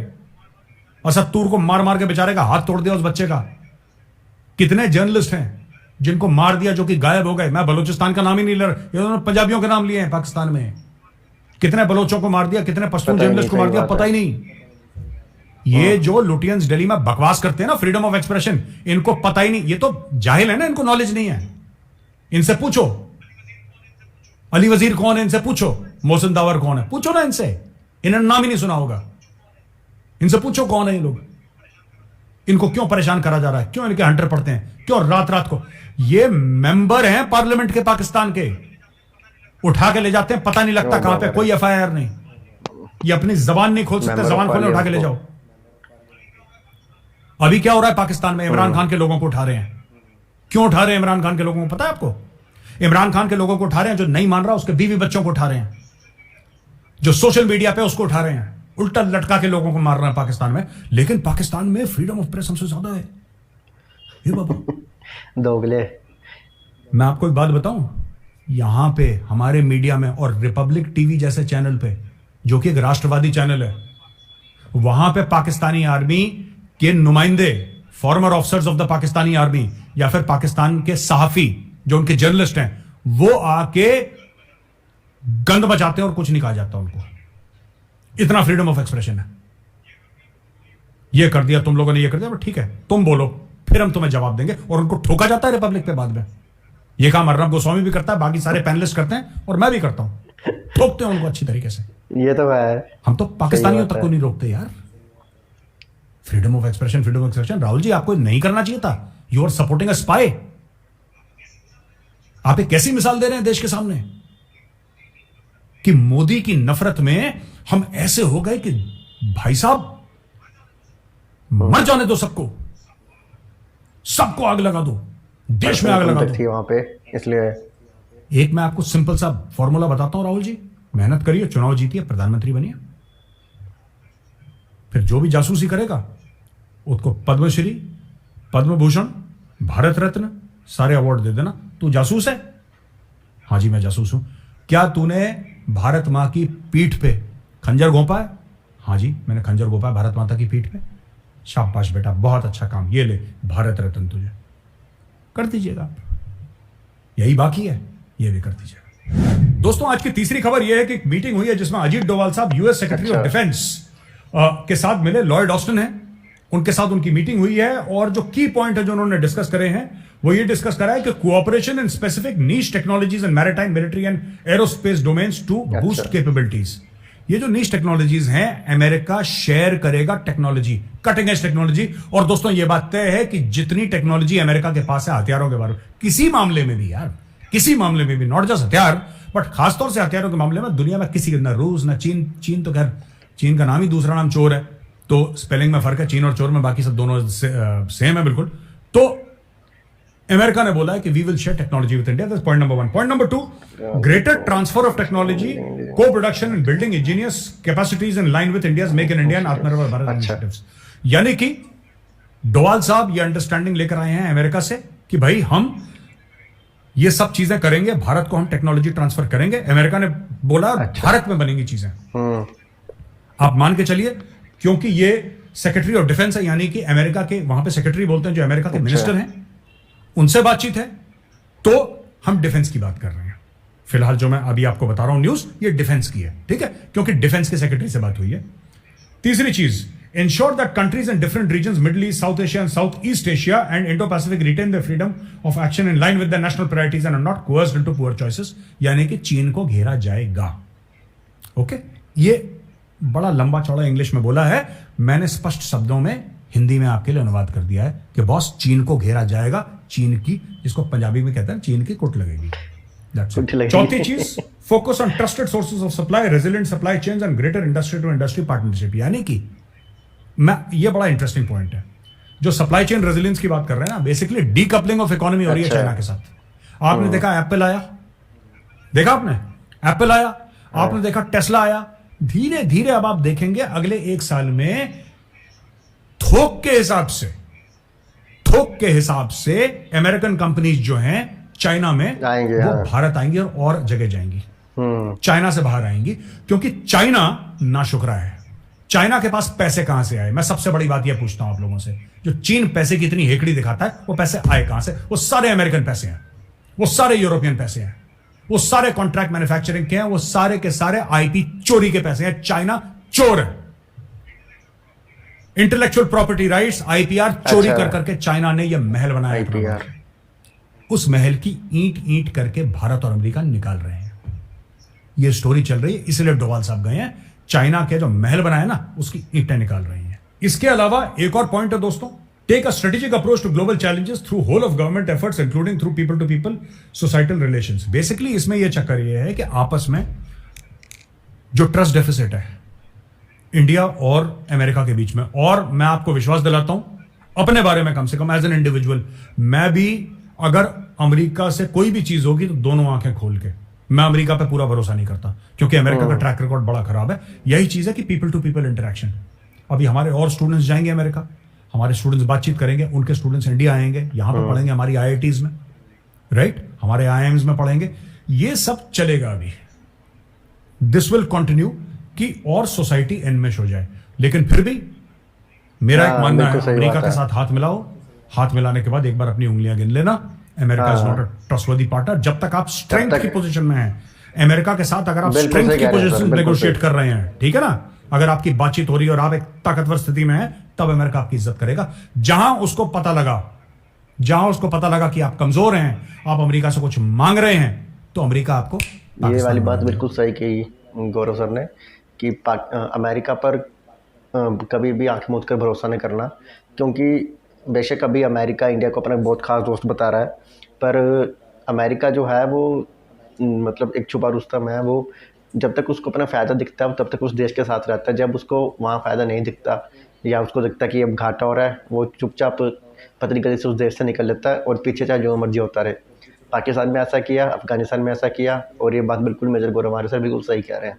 असद तूर को मार मार के बेचारे का हाथ तोड़ दिया उस बच्चे का। कितने जर्नलिस्ट हैं जिनको मार दिया, जो कि गायब हो गए। मैं बलूचिस्तान का नाम ही नहीं ले रहा, उन्होंने पंजाबियों के नाम लिए हैं पाकिस्तान में। कितने बलोचों को मार दिया, कितने पश्तून जर्नलिस्ट को मार दिया, पता ही नहीं। ये जो लुटियंस दिल्ली में बकवास करते हैं ना फ्रीडम ऑफ एक्सप्रेशन, इनको पता ही नहीं। ये तो जाहिल है ना, इनको नॉलेज नहीं है। इनसे पूछो अली वजीर कौन है, इनसे पूछो मोहसिन दावर कौन है, पूछो ना इनसे, इन्होंने नाम ही नहीं सुना होगा। इनसे पूछो कौन है ये लोग, इनको क्यों परेशान करा जा रहा है, क्यों इनके हंटर पड़ते हैं, क्यों रात रात को। ये मेंबर हैं पार्लियामेंट के पाकिस्तान के, उठा के ले जाते हैं, पता नहीं लगता कहां पे, कोई एफआईआर नहीं। ये अपनी जबान नहीं खोल सकते, जबान खोलने उठा के ले जाओ। अभी क्या हो रहा है पाकिस्तान में? इमरान खान के लोगों को उठा रहे हैं। क्यों उठा रहे हैं इमरान खान के लोगों को, पता है आपको? इमरान खान के लोगों को उठा रहे हैं जो नहीं मान रहा, उसके बीवी बच्चों को उठा रहे हैं, जो सोशल मीडिया पे उसको उठा रहे हैं, उल्टा लटका के लोगों को मार रहे हैं पाकिस्तान में। लेकिन पाकिस्तान में फ्रीडम ऑफ प्रेस हमसे ज्यादा है। ये बाबू दोगले। मैं आपको एक बात बताऊं, यहां पे हमारे मीडिया में और रिपब्लिक टीवी जैसे चैनल पे, जो कि एक राष्ट्रवादी चैनल है, वहां पे पाकिस्तानी आर्मी के नुमाइंदे, farmer officers of the Pakistani army, या फिर पाकिस्तान के सहाफी जो उनके जर्नलिस्ट हैं, वो आके गंद बचाते हैं और कुछ नहीं कहा जाता उनको। इतना फ्रीडम ऑफ एक्सप्रेशन है। ये कर दिया तुम लोगों ने, ये कर दिया, ठीक है तुम बोलो, फिर हम तुम्हें जवाब देंगे। और उनको ठोका जाता है रिपब्लिक पे बाद में। ये काम अर्नब गोस्वामी भी करता है, बाकी सारे पैनलिस्ट करते हैं, और मैं भी करता हूं। ठोकते हैं उनको अच्छी तरीके से। ये तो है, हम तो पाकिस्तानियों तक को नहीं रोकते यार। Freedom of expression, freedom of expression. Rahul ji आपको नहीं करना चाहिए था। You are supporting a spy. आप एक कैसी मिसाल दे रहे हैं देश के सामने कि मोदी की नफरत में हम ऐसे हो गए कि भाई साहब मर जाने दो सबको, सबको आग लगा दो, देश में आग लगा दो। थी वहां पे, इसलिए एक मैं आपको सिंपल सा फॉर्मूला बताता हूं राहुल जी, मेहनत करिए, चुनाव जीतिए, प्रधानमंत्री बनिए, फिर जो भी जासूसी करेगा उसको पद्मश्री पद्म भूषण, भारत रत्न, सारे अवार्ड दे देना। तू जासूस है? हाँ जी मैं जासूस हूं। क्या तूने भारत मां की पीठ पे खंजर घोंपा है? हाँ जी मैंने खंजर घोंपा है भारत माता की पीठ पे। शाबाश बेटा, बहुत अच्छा काम, ये ले भारत रत्न तुझे। कर दीजिएगा आप, यही बाकी है, ये भी कर दीजिएगा। दोस्तों आज की तीसरी खबर यह है कि एक मीटिंग हुई है जिसमें अजीत डोभाल साहब यूएस सेक्रेटरी ऑफ डिफेंस के साथ मिले। लॉयड ऑस्टिन है, उनके साथ उनकी मीटिंग हुई है और जो की पॉइंट है जो उन्होंने डिस्कस करे हैं वो ये डिस्कस करा है कि cooperation in specific niche technologies and maritime, military and aerospace domains to boost capabilities. ये जो नीश टेक्नोलॉजीज हैं अमेरिका शेयर करेगा टेक्नोलॉजी, कटिंग एज टेक्नोलॉजी। और दोस्तों ये बात तय है कि जितनी टेक्नोलॉजी अमेरिका के पास है हथियारों के बारे में, किसी मामले में भी यार, किसी मामले में भी, नॉट जस्ट हथियार बट खासतौर से हथियारों के मामले में दुनिया में किसी, ना रूस ना चीन, चीन तो खैर चीन का नाम ही दूसरा नाम चोर है तो स्पेलिंग में फर्क है चीन और चोर में, बाकी सब दोनों सेम है बिल्कुल। तो अमेरिका ने बोला है कि we will share technology with India. That's point number 1। Point number 2, greater transfer of technology, co production and building engineers capacities in line with India's make in India and Atmanirbhar Bharat initiatives. यानी कि डोभाल साहब ये understanding लेकर आए हैं America से कि भाई हम ये सब चीजें करेंगे, भारत को हम टेक्नोलॉजी ट्रांसफर करेंगे। अमेरिका ने बोला भारत में बनेंगी चीजें। आप मान के चलिए, क्योंकि ये सेक्रेटरी ऑफ डिफेंस है, यानी कि अमेरिका के वहां पे सेक्रेटरी बोलते हैं जो अमेरिका के मिनिस्टर हैं, उनसे बातचीत है, तो हम डिफेंस की बात कर रहे हैं। फिलहाल जो मैं अभी आपको बता रहा हूं न्यूज, ये डिफेंस की है, ठीक है, क्योंकि डिफेंस के सेक्रेटरी से बात हुई है। तीसरी चीज, ensure that countries in different regions, Middle East, South Asia and Southeast Asia and Indo-Pacific retain their freedom of action in line with their national priorities and are not coerced into poor choices। यानी कि चीन को घेरा जाएगा। Okay, ये बड़ा लंबा चौड़ा इंग्लिश में बोला है, मैंने स्पष्ट शब्दों में हिंदी में आपके लिए अनुवाद कर दिया है कि बॉस चीन को घेरा जाएगा, चीन की, जिसको पंजाबी में कहते हैं चीन की कुट लगेगी। चौथी चीज, focus on trusted sources of supply, resilient supply chains and greater industry to industry partnership. यानी कि ये बड़ा इंटरेस्टिंग पॉइंट है, जो सप्लाई चेन रेजिलियंस की बात कर रहे हैं ना, बेसिकली डीकपलिंग ऑफ इकोनॉमी हो रही है चाइना के साथ। आपने देखा एप्पल आया, देखा आपने एप्पल आया, आपने देखा टेस्ला आया। धीरे धीरे अब आप देखेंगे अगले 1 साल में थोक के हिसाब से अमेरिकन कंपनीज जो हैं चाइना में वो भारत आएंगी और जगह जाएंगी, चाइना से बाहर आएंगी, क्योंकि चाइना नाशुक्रा है। चाइना के पास पैसे कहां से आए? मैं सबसे बड़ी बात यह पूछता हूं आप लोगों से, जो चीन पैसे की इतनी हेकड़ी दिखाता है, वो पैसे आए कहां से? वो सारे अमेरिकन पैसे हैं, वो सारे यूरोपियन पैसे हैं, वो सारे कॉन्ट्रैक्ट मैन्युफैक्चरिंग के हैं, वो सारे के सारे आईपी चोरी के पैसे हैं। चाइना चोर है। इंटेलेक्चुअल प्रॉपर्टी राइट्स, आईपीआर चोरी कर करके चाइना ने यह महल बनाया। उस महल की ईंट ईंट करके भारत और अमेरिका निकाल रहे हैं। यह स्टोरी चल रही है, इसलिए डोभाल साहब गए हैं, चाइना के जो महल बनाया ना उसकी ईंटें निकाल रही हैं। इसके अलावा एक और पॉइंट है दोस्तों, take a strategic approach to global challenges through whole of government efforts including through people to people societal relations. Basically इसमें यह चक्कर यह है कि आपस में जो ट्रस्ट डेफिसिट है इंडिया और अमेरिका के बीच में, और मैं आपको विश्वास दिलाता हूं अपने बारे में, कम से कम एज एन इंडिविजुअल, मैं भी अगर अमेरिका से कोई भी चीज होगी तो दोनों आंखें खोल के, मैं अमेरिका पे पूरा भरोसा नहीं करता, क्योंकि अमेरिका का ट्रैक रिकॉर्ड बड़ा खराब है। यही चीज है कि पीपल टू पीपल इंटरेक्शन। अभी हमारे और स्टूडेंट्स जाएंगे अमेरिका, हमारे स्टूडेंट्स बातचीत करेंगे, उनके स्टूडेंट्स इंडिया आएंगे, यहां पर पढ़ेंगे हमारी आईआईटीज में, राइट, हमारे आईआईएम्स में पढ़ेंगे। ये सब चलेगा अभी, दिस विल कंटिन्यू कि और सोसाइटी एनमेश हो जाए। लेकिन फिर भी मेरा एक मानना है, अमेरिका के साथ हाथ मिलाओ, हाथ मिलाने के बाद एक बार अपनी उंगलियां गिन लेना। America is not a trustworthy partner. जब तक आप स्ट्रेंथ की पोजीशन में हैं अमेरिका के साथ, अगर आप स्ट्रेंथ की पोजीशन नेगोशिएट कर रहे हैं, ठीक है ना, अगर आपकी बातचीत हो रही है और आप एक ताकतवर स्थिति में हैं, तब अमेरिका आपकी इज्जत करेगा। जहां उसको पता लगा कि आप कमजोर हैं, आप अमेरिका से कुछ मांग रहे हैं, तो अमेरिका आपको, ये वाली बात बिल्कुल सही कही गौरव सर ने कि अमेरिका पर कभी भी आंख मूंद कर भरोसा नहीं करना, क्योंकि बेशक अभी अमेरिका इंडिया को अपना बहुत खास दोस्त बता रहा है, पर अमेरिका जो है वो मतलब एक छुपा रुस्तम है। वो जब तक उसको अपना फ़ायदा दिखता है तब तक उस देश के साथ रहता है, जब उसको वहाँ फ़ायदा नहीं दिखता या उसको दिखता है कि अब घाटा हो रहा है, वो चुपचाप पतली गली से उस देश से निकल लेता है और पीछे चाहे जो मर्जी होता रहे। पाकिस्तान में ऐसा किया, अफगानिस्तान में ऐसा किया, और ये बात बिल्कुल मेजर गौरव हमारे सर बिल्कुल सही कह रहे हैं।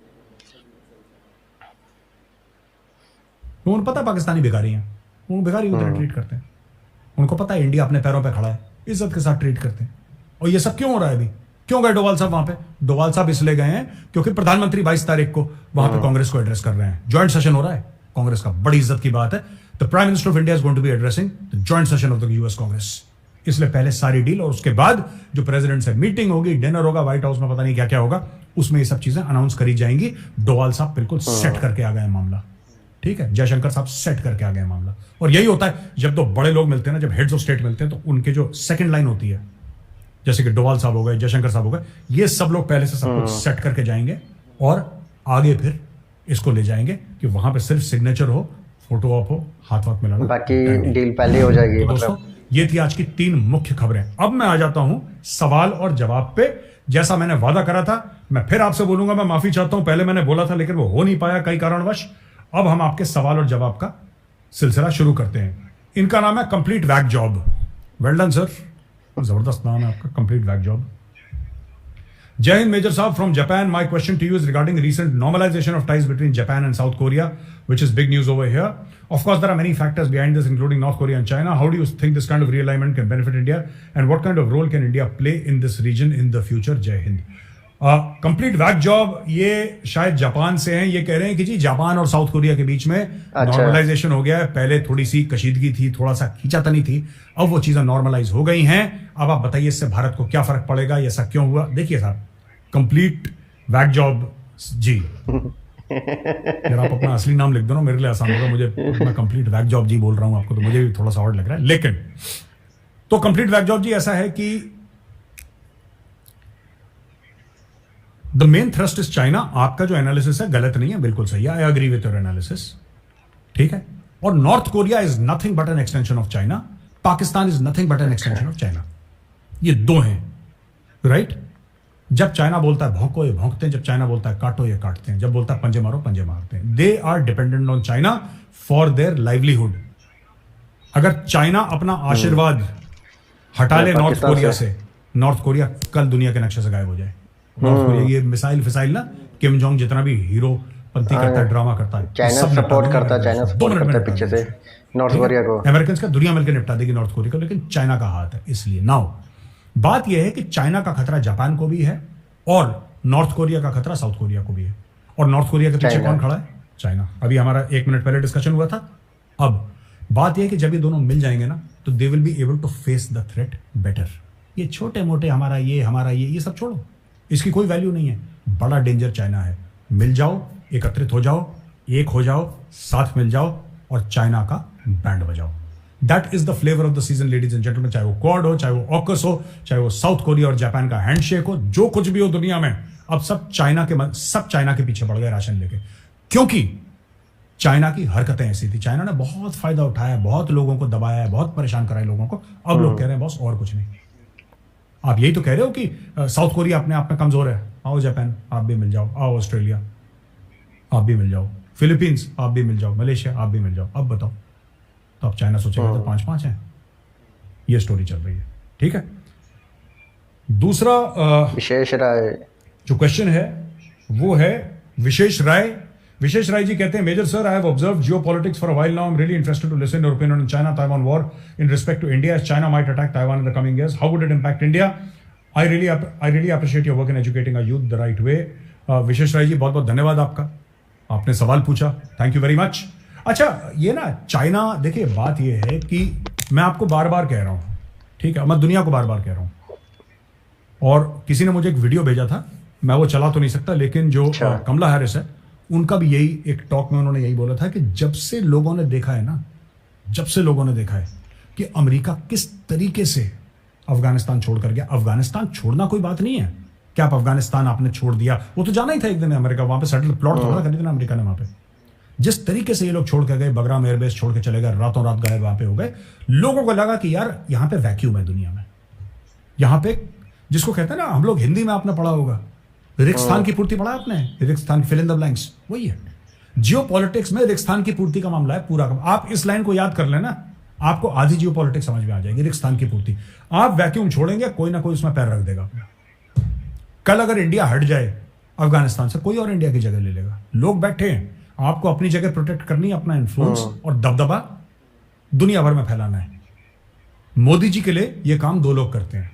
उन्हें पता पाकिस्तानी भिखारी हैं, वो भिखारी की तरह ट्रीट करते हैं, उनको पता है इंडिया अपने पैरों पे खड़ा है, इज्जत के साथ ट्रीट करते हैं। और ये सब क्यों हो रहा है अभी? क्यों गए डोवाल साहब वहां पे? डोवाल साहब इसलिए गए हैं क्योंकि प्रधानमंत्री 22 तारीख को वहां पे कांग्रेस को एड्रेस कर रहे हैं। ज्वाइंट सेशन हो रहा है कांग्रेस का, बड़ी इज्जत की बात है। The prime minister of India is going to be addressing the joint session of the US Congress. इसलिए पहले सारी डील, और उसके बाद जो प्रेसिडेंट से मीटिंग होगी, डिनर होगा व्हाइट हाउस में, पता नहीं क्या क्या होगा, उसमें ये सब चीजें अनाउंस करी जाएंगी। डोवाल साहब बिल्कुल सेट करके आ गए मामला, ठीक है। जयशंकर साहब सेट करके आ गए मामला। और यही होता है जब दो बड़े लोग मिलते हैं ना, जब हेड्स ऑफ स्टेट मिलते हैं, तो उनके जो सेकंड लाइन होती है, जैसे कि डोवाल साहब हो गए, जयशंकर साहब हो गए, ये सब लोग पहले से सब कुछ सेट करके जाएंगे और आगे फिर इसको ले जाएंगे कि वहां पे सिर्फ सिग्नेचर हो, फोटो ऑप हो, हाथ वाथ मिलाना, बाकी डील पहले हो जाएगी। तो दोस्तों ये थी आज की 3 मुख्य खबरें। अब मैं आ जाता हूं सवाल और जवाब पे। जैसा मैंने वादा करा था, मैं फिर आपसे बोलूंगा, मैं माफी चाहता हूं, पहले मैंने बोला था लेकिन वो हो नहीं पाया कई कारणवश। अब हम आपके सवाल और जवाब का सिलसिला शुरू करते हैं। इनका नाम है complete whack job. Well done sir, जबरदस्त नाम है आपका, कंप्लीट वैक जॉब। जय हिंद मेजर साहब from Japan. My question to you is regarding recent normalization of ties between Japan and South Korea, which is big news over here. Of course, there are many factors behind this, including North Korea and China. How do you think this kind of realignment can benefit India, and what kind of role can India play in this region in the future? जय Hind. Complete whack job ये शायद Japan से हैं। ये कह रहे हैं कि जी जापान और साउथ कोरिया के बीच में नॉर्मलाइजेशन हो गया है। पहले थोड़ी सी कशीदगी थी, थोड़ा सा खींचातनी थी, अब वो चीजें नॉर्मलाइज हो गई हैं। अब आप बताइए इससे भारत को क्या फर्क पड़ेगा, ये ऐसा क्यों हुआ? देखिए साहब, कंप्लीट वैक जॉब जी, यार आप अपना असली नाम लिख दो ना, मेरे लिए आसान होगा। मुझे मैं कंप्लीट वैक जॉब जी बोल रहा हूं आपको, तो मुझे भी थोड़ा सा और लग रहा है। लेकिन तो कंप्लीट वैक जॉब जी ऐसा है कि the main thrust is China. आपका जो एनालिसिस है गलत नहीं है, बिल्कुल सही है। I agree with your analysis, ठीक है। और North Korea is nothing but an extension of China, Pakistan is nothing but an extension of China. ये दो हैं, राइट। जब चाइना बोलता है भौंको, ये भौंकते हैं। जब चाइना बोलता है काटो, ये काटते हैं। जब बोलता है पंजे मारो, पंजे मारते हैं। They are dependent on China for their livelihood. अगर चाइना अपना आशीर्वाद हटा ले नॉर्थ कोरिया से, नॉर्थ कोरिया कल दुनिया के नक्शे से गायब हो जाए। नॉर्थ कोरिया ये मिसाइल फिसाइल ना, किम जोंग जितना भी हीरो पंथी करता है, ड्रामा करता है, चाइना सपोर्ट करता है, चाइना सपोर्ट करता है पीछे से नॉर्थ कोरिया को। अमेरिकन का दुनिया मिलकर निपटा देगी नॉर्थ कोरिया को, लेकिन चाइना का हाथ है। इसलिए नाउ बात यह है कि चाइना का खतरा जापान को भी है और नॉर्थ कोरिया का खतरा साउथ कोरिया को भी है। और नॉर्थ कोरिया के पीछे कौन खड़ा है? चाइना। अभी हमारा 1 मिनट पहले डिस्कशन हुआ था। अब बात यह है कि जब ये दोनों मिल जाएंगे ना, तो they will be able to face the threat better. ये छोटे मोटे हमारा ये सब छोड़ो, इसकी कोई वैल्यू नहीं है। बड़ा डेंजर चाइना है। मिल जाओ, एकत्रित हो जाओ, एक हो जाओ, साथ मिल जाओ और चाइना का बैंड बजाओ। That is the flavour of the season ladies and gentleman. चाहे वो क्वाड हो, चाहे वो ऑकस हो, चाहे वो साउथ कोरिया और जापान का हैंडशेक हो, जो कुछ भी हो दुनिया में, अब सब चाइना के पीछे पड़ गए राशन लेके। क्योंकि चाइना की हरकतें ऐसी थी। चाइना ने बहुत फायदा उठाया, बहुत लोगों को दबाया है, बहुत परेशान कराया लोगों को। अब लोग कह रहे हैं बॉस और कुछ नहीं। आप यही तो कह रहे हो कि साउथ कोरिया अपने आप में कमजोर है। आओ जापान, आप भी मिल जाओ। आओ ऑस्ट्रेलिया, आप भी मिल जाओ। फिलीपींस, आप भी मिल जाओ। मलेशिया, आप भी मिल जाओ। अब बताओ, तो अब चाइना सोचेगा तो 5-5 हैं। ये स्टोरी चल रही है, ठीक है। दूसरा विशेष राय जो क्वेश्चन है वो है विशेष राय। विशेष राय जी कहते हैं, major sir, I have observed geopolitics for a while now. I am really interested to listen your opinion on China Taiwan war in respect to India, as China might attack Taiwan in the coming years. How would it impact India? I really appreciate your work in educating our youth the right way. विशेष राय जी, बहुत बहुत धन्यवाद आपका, आपने सवाल पूछा, thank you very much. अच्छा, ये ना चाइना, देखिए बात ये है कि मैं आपको बार बार कह रहा हूं, ठीक है, मैं दुनिया को बार बार कह रहा हूं। और किसी ने मुझे एक वीडियो भेजा था, मैं वो चला तो नहीं सकता, लेकिन जो कमला हैरिस है, उनका भी यही एक टॉक में उन्होंने यही बोला था कि जब से लोगों ने देखा है कि अमेरिका किस तरीके से अफगानिस्तान छोड़कर गया। अफगानिस्तान छोड़ना कोई बात नहीं है, क्या आप अफगानिस्तान आपने छोड़ दिया, वो तो जाना ही था एक दिन अमेरिका, वहां पे सेटल प्लॉट थोड़ा कर दिया अमेरिका ने। वहां पे जिस तरीके से ये लोग छोड़ के गए, बगराम एयरबेस छोड़ के चले गए, रातों रात गायब वहां पे हो गए। लोगों को लगा कि यार यहां पे वैक्यूम है दुनिया में, यहां पे जिसको कहते हैं ना, हम लोग हिंदी में आपने पढ़ा होगा, रिक्स्थान की पूर्ति पढ़ा आपने, रिक्स्थान फिल इन द ब्लैंक्स, वही है। जियोपॉलिटिक्स में रिक्स्थान की पूर्ति का मामला है पूरा का। आप इस लाइन को याद कर लेना, आपको आधी जियोपॉलिटिक्स समझ में आ जाएगी। रिक्स्थान की पूर्ति, आप वैक्यूम छोड़ेंगे, कोई ना कोई उसमें पैर रख देगा। कल अगर इंडिया हट जाए अफगानिस्तान से, कोई और इंडिया की जगह ले लेगा। लोग बैठे हैं, आपको अपनी जगह प्रोटेक्ट करनी है, अपना इन्फ्लुएंस और दबदबा दुनिया भर में फैलाना है। मोदी जी के लिए ये काम दो लोग करते हैं,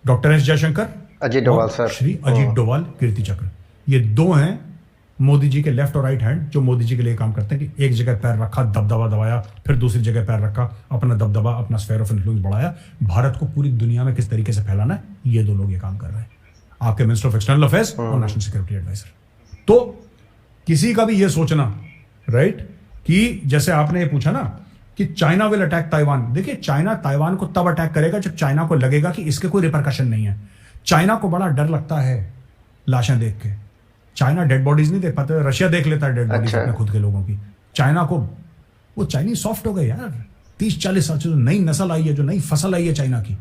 डॉक्टर एस जयशंकर, अजीत डोभाल और सर। श्री अजीत डोभाल कीर्ति चक्र। ये दो हैं मोदी जी के लेफ्ट और राइट हैंड, जो मोदी जी के लिए काम करते हैं कि एक जगह पैर रखा, दबदबा दबाया, फिर दूसरी जगह पैर रखा, अपना दबदबा, अपना स्फेयर ऑफ इन्फ्लुएंस बढ़ाया, भारत को पूरी दुनिया में किस तरीके से फैलाना है, ये दो लोग ये काम कर रहे हैं, आपके मिनिस्टर ऑफ एक्सटर्नल अफेयर्स और नेशनल सिक्योरिटी एडवाइजर। तो किसी का भी ये सोचना, राइट, कि जैसे आपने ये पूछा ना कि चाइना विल अटैक ताइवान, देखिए चाइना ताइवान को तब अटैक करेगा जब चाइना को लगेगा कि इसके कोई रिपरकशन नहीं है। चाइना को बड़ा डर लगता है लाशें देख के, चाइना डेड बॉडीज नहीं देख पाते, रशिया देख लेता है डेड बॉडीज अपने खुद के लोगों की। चाइना को, वो चाइनीज सॉफ्ट हो गए यार, 30-40 साल से जो नई नस्ल आई है, जो नई फसल आई है चाइना की,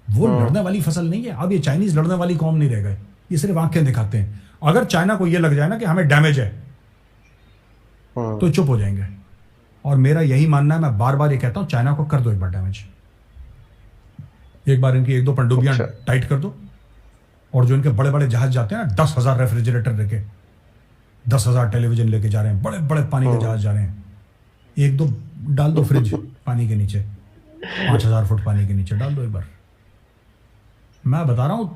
वो लड़ने वाली फसल नहीं है। अब ये चाइनीज लड़ने वाली कौम नहीं रह गए, ये सिर्फ आंखें दिखाते हैं। अगर चाइना को ये लग जाए ना कि हमें डैमेज है, तो चुप हो जाएंगे। और मेरा यही मानना है, मैं बार बार ये कहता हूं, चाइना को कर दो एक बार डैमेज, एक बार इनकी 1-2 पनडुब्बियां टाइट कर दो, और जो इनके बड़े बड़े जहाज जाते हैं ना, 10,000 रेफ्रिजरेटर लेके, 10,000 टेलीविजन लेके जा रहे हैं, बड़े बड़े पानी के जहाज जा रहे हैं, 1-2 डाल दो फ्रिज पानी के नीचे, 5,000 फुट पानी के नीचे डाल दो एक बार, मैं बता रहा हूं